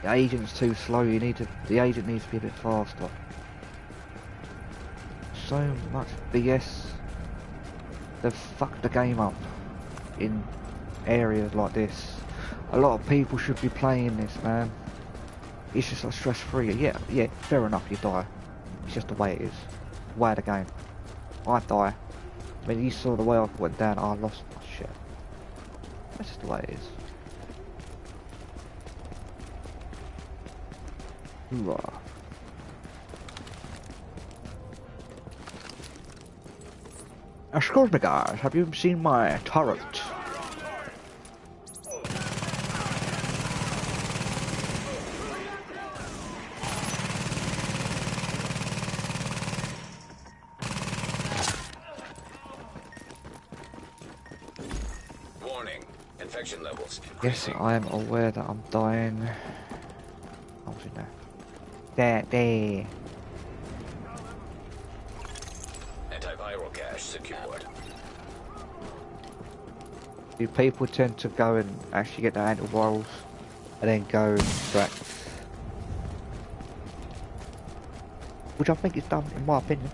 Speaker 3: The agent's too slow. The agent needs to be a bit faster. So much BS. They've fucked the game up in areas like this. A lot of people should be playing this, man. It's just like stress-free. Yeah, fair enough, you die. It's just the way it is. The way of the game. I die. I mean, you saw the way I went down, I lost my shit. That's just the way it is. Hoorah. Excuse me guys, have you seen my turret?
Speaker 4: Warning. Infection levels
Speaker 3: Yes,
Speaker 4: increasing.
Speaker 3: I am aware that I'm dying. I was in there. There.
Speaker 4: Antiviral cache secured.
Speaker 3: Do people tend to go and actually get the antivirals and then go back? Which I think is done, in my opinion.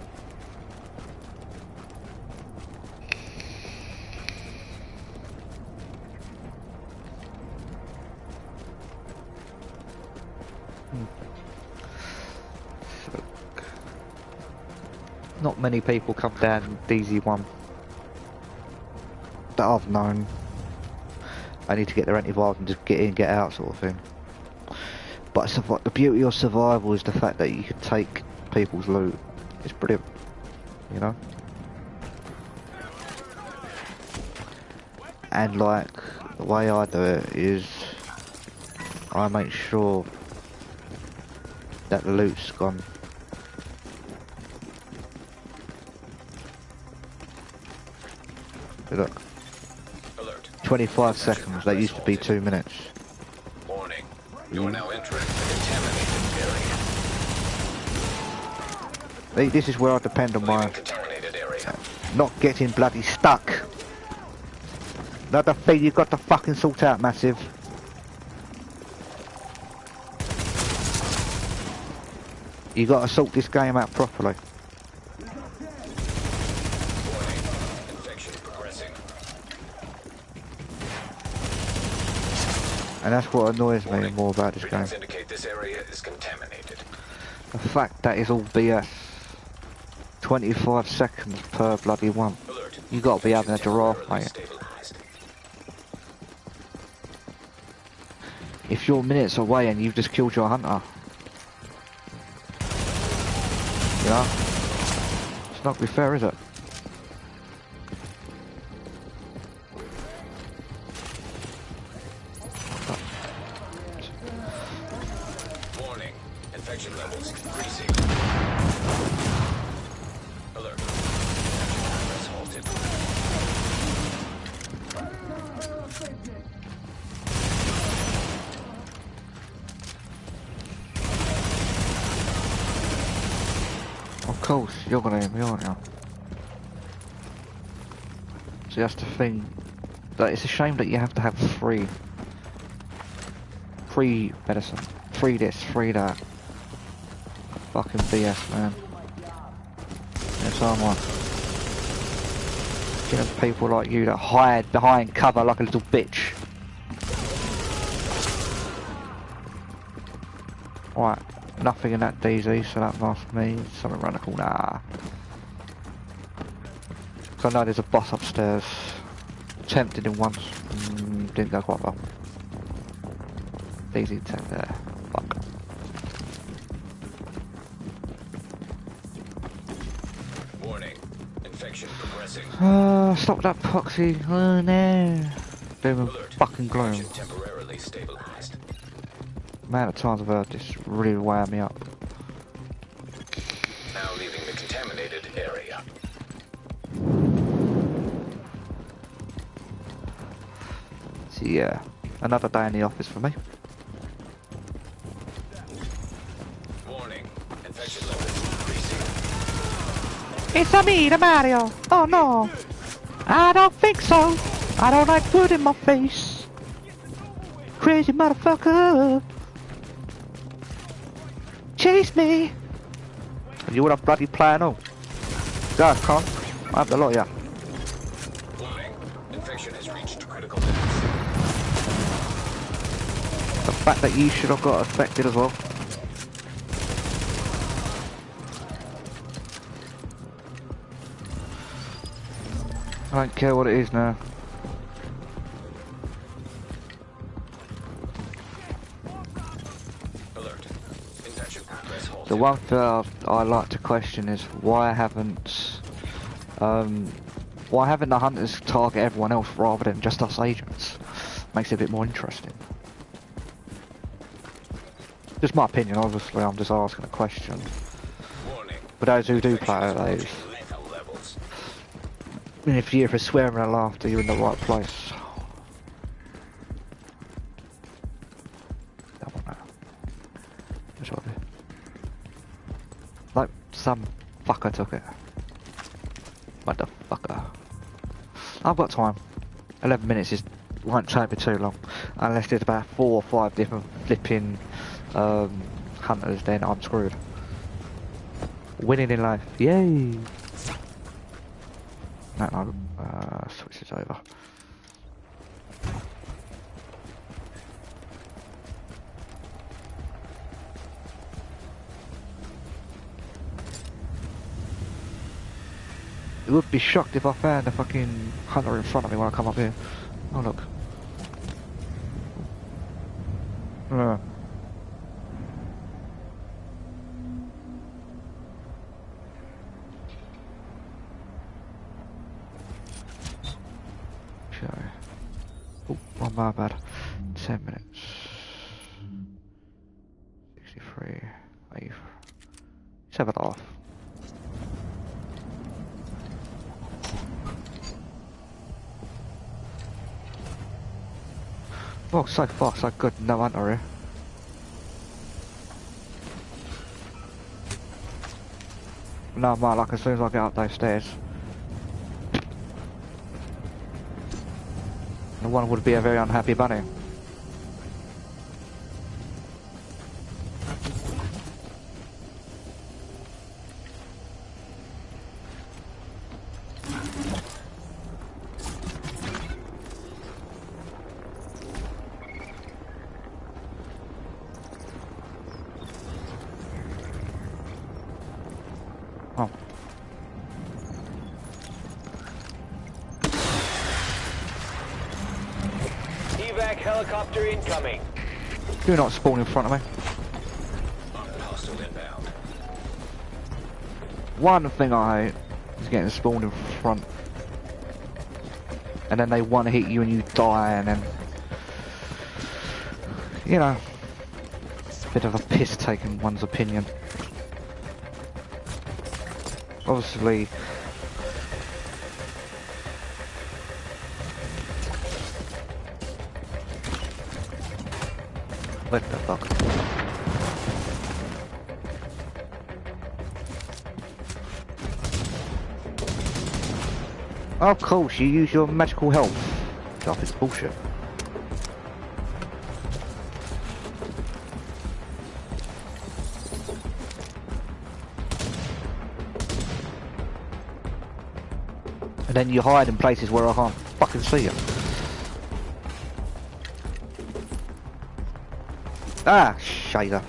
Speaker 3: Not many people come down DZ1 that I've known. I need to get their antivirals and just get in, get out sort of thing. But the beauty of survival is the fact that you can take people's loot. It's brilliant, you know? And like, the way I do it is I make sure that the loot's gone. Look,
Speaker 4: Alert.
Speaker 3: 25 seconds, that used to be 2 minutes.
Speaker 4: Warning. You are now entering the contaminated area.
Speaker 3: This is where I depend on my
Speaker 4: Leaving contaminated area.
Speaker 3: not getting bloody stuck. Another thing you've got to fucking sort out, Massive. You got to sort this game out properly.
Speaker 4: Warning. Infection progressing.
Speaker 3: And that's what annoys me
Speaker 4: Warning.
Speaker 3: more about this game.
Speaker 4: Readings indicate this area is contaminated.
Speaker 3: The fact that it's all BS. 25 seconds per bloody one.
Speaker 4: Alert.
Speaker 3: You got to be having a giraffe,
Speaker 4: Temporarily
Speaker 3: mate.
Speaker 4: stabilized.
Speaker 3: If you're minutes away and you've just killed your hunter. You know? It's not be fair, is it?
Speaker 4: Warning. Infection levels increasing. Alert. Progress halted.
Speaker 3: Of course, you're gonna hit me, aren't you? See, that's the thing. That it's a shame that you have to have free medicine. Free this, free that. Fucking BS, man. Yes, I'm like. You know, people like you that hide behind cover like a little bitch. Right, nothing in that DZ, so that must mean something around the corner. So I know there's a boss upstairs. Tempted him once, didn't go quite well. DZ 10 there, fuck.
Speaker 4: Warning. Infection progressing.
Speaker 3: Stop that proxy, oh no. Doom and
Speaker 4: Alert.
Speaker 3: fucking gloom.
Speaker 4: Infection temporarily stabilized.
Speaker 3: Man, at times I've heard this really wound me up.
Speaker 4: Now leaving the contaminated area.
Speaker 3: So yeah, another day in the office for me.
Speaker 4: Warning. Infection levels increasing.
Speaker 3: It's a me, the Mario. Oh no. I don't think so. I don't like wood in my face. Crazy motherfucker. chase me. And you would have bloody plan all. Go, come on. I have the lot, yeah.
Speaker 4: Warning. Infection has reached critical limits.
Speaker 3: The fact that you should have got affected as well. I don't care what it is now.
Speaker 4: Alert. Infection progress halted.
Speaker 3: The one thing I like to question is why haven't the hunters target everyone else rather than just us agents? Makes it a bit more interesting. Just my opinion, obviously. I'm just asking a question.
Speaker 4: Warning.
Speaker 3: For those who do play those,
Speaker 4: Lethal levels.
Speaker 3: I mean, if you're for swearing and laughter, you're in the right place. That one now. That's what I do. Like some fucker took it. Motherfucker. I've got time. 11 minutes won't take me too long. Unless there's about 4 or 5 different flipping hunters, then I'm screwed. Winning in life. Yay! No, switch this over. I would be shocked if I found a fucking hunter in front of me when I come up here. Oh look. Okay. Oh, my bad. 10 minutes. 63. 84. 7 off. Well, so far so good, no hunter here. No, I might like as soon as I get up those stairs. The one would be a very unhappy bunny. Oh.
Speaker 2: Evac helicopter incoming.
Speaker 3: Do not spawn in front of me.
Speaker 4: Hostile inbound.
Speaker 3: One thing I hate is getting spawned in front. And then they one hit you and you die and then... You know... Bit of a piss taking one's opinion. Obviously... What the fuck? Of course, you use your magical health. Stuff is bullshit. And then you hide in places where I can't fucking see you. Ah, shader.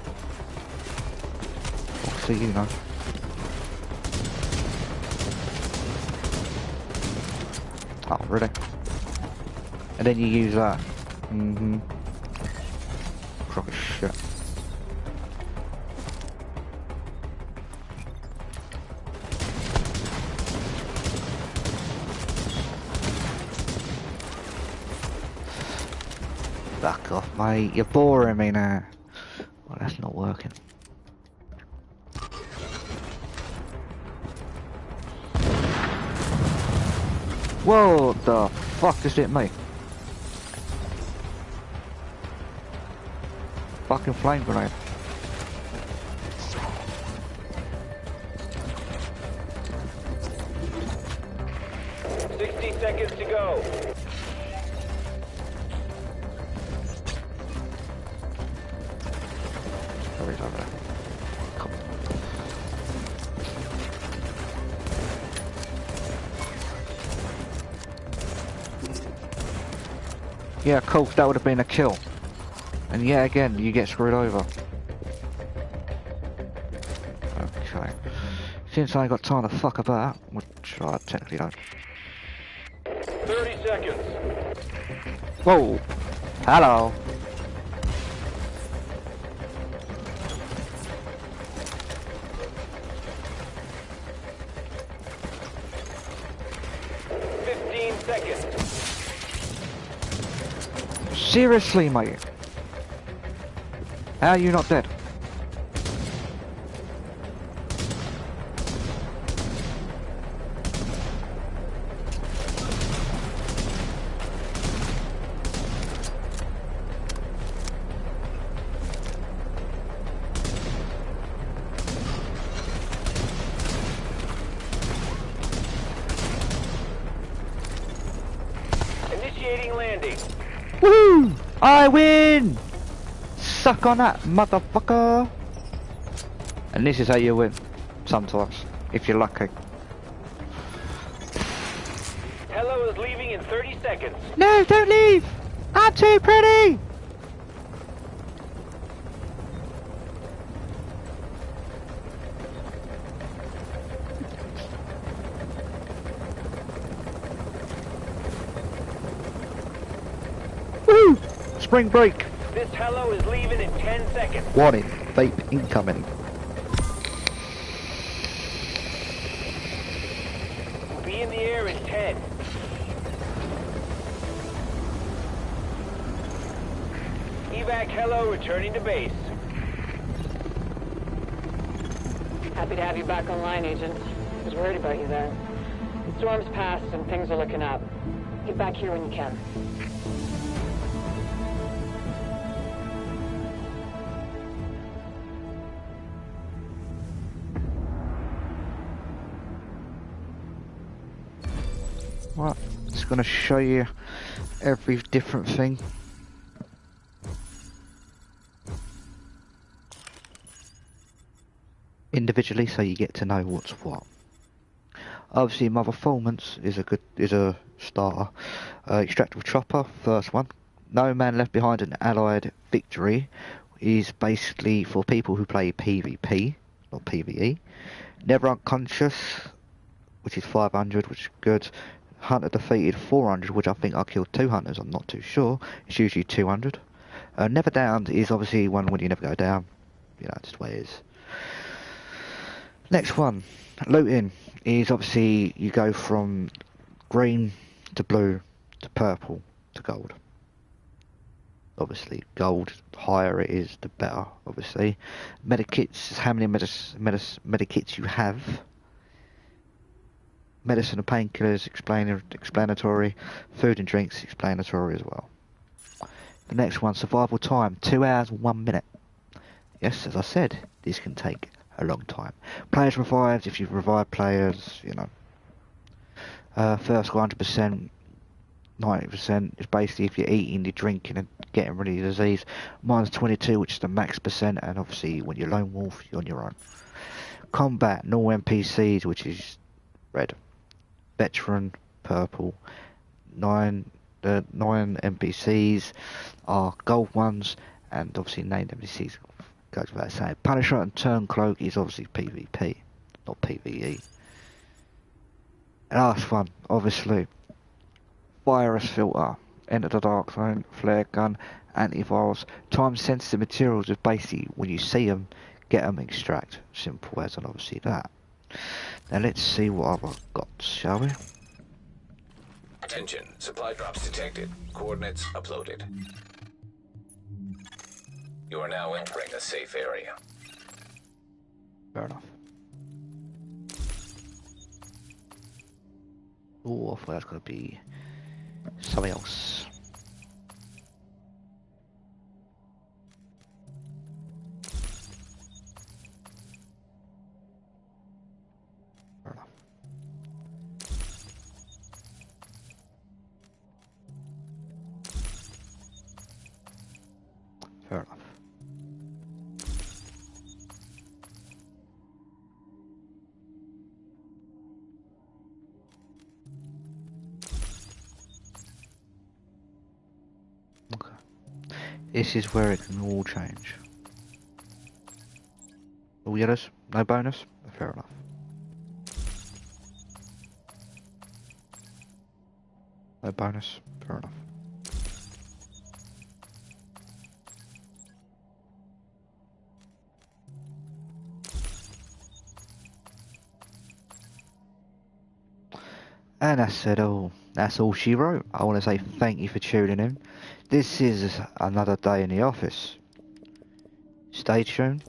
Speaker 3: I'll see you now. Oh, really? And then you use that. Mm-hmm. Crock of shit. Fuck off, mate. You're boring me now. Well, that's not working. Whoa, the fuck just hit me? Fucking flame grenade.
Speaker 2: Seconds to go.
Speaker 3: Oh, he's over there. Yeah, cool, that would have been a kill. And yet again, you get screwed over. Okay. Since I ain't got time to fuck about, which I technically don't.
Speaker 2: 30 seconds.
Speaker 3: Whoa! Hello! Seriously, mate? How are you not dead?
Speaker 2: Initiating landing.
Speaker 3: Woohoo! I win! Suck on that, motherfucker! And this is how you win. Sometimes. If you're lucky.
Speaker 2: Hello is leaving in 30 seconds.
Speaker 3: No, don't leave! I'm too pretty! Woo! Spring break!
Speaker 2: This hello is leaving in 10 seconds.
Speaker 3: Warning, vape incoming.
Speaker 2: We'll be in the air in 10. Evac hello returning to base.
Speaker 1: Happy to have you back online, Agent. I was worried about you there. The storm's passed and things are looking up. Get back here when you can.
Speaker 3: Right, just gonna show you every different thing. Individually, so you get to know what's what. Obviously, my performance is a starter. Extractable chopper, first one. No man left behind, an allied victory is basically for people who play PvP, not PvE. Never unconscious, which is 500, which is good. Hunter defeated 400, which I think I killed 2 hunters, I'm not too sure. It's usually 200. Never downed is obviously one when you never go down. You know, just the way it is. Next one, looting, is obviously you go from green to blue to purple to gold. Obviously, gold, higher it is, the better, obviously. Medikits is how many medikits you have. Medicine and painkillers, explanatory. Food and drinks, explanatory as well. The next one, survival time, 2 hours, 1 minute. Yes, as I said, this can take a long time. Players revived, if you revive players, you know. First 100%, 90% is basically if you're eating, you're drinking and getting rid of your disease. Minus 22, which is the max percent, and obviously when you're lone wolf, you're on your own. Combat, no NPCs, which is red. Veteran, purple. 9 NPCs are gold ones, and obviously named NPCs goes without saying. Punisher and Turncloak is obviously PvP, not PvE. Last one, obviously, virus filter, enter the dark zone, flare gun, antivirus. Time sensitive materials is basically when you see them, get them, extract. Simple as, and obviously that. Now let's see what I've got, shall we?
Speaker 4: Attention, supply drops detected. Coordinates uploaded. You are now entering a safe area.
Speaker 3: Fair enough. Oh, I thought that's going to be something else. Fair enough. Fair enough. This is where it can all change. All yellows, no bonus? Fair enough. No bonus? Fair enough. And that's it all. That's all she wrote. I want to say thank you for tuning in. This is another day in the office. Stay tuned.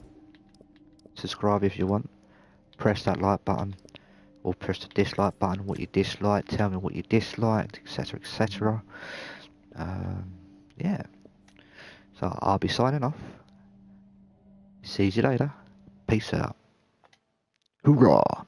Speaker 3: Subscribe if you want. Press that like button. Or press the dislike button. What you dislike. Tell me what you disliked. Etc. Etc. Yeah. So I'll be signing off. See you later. Peace out. Hoorah!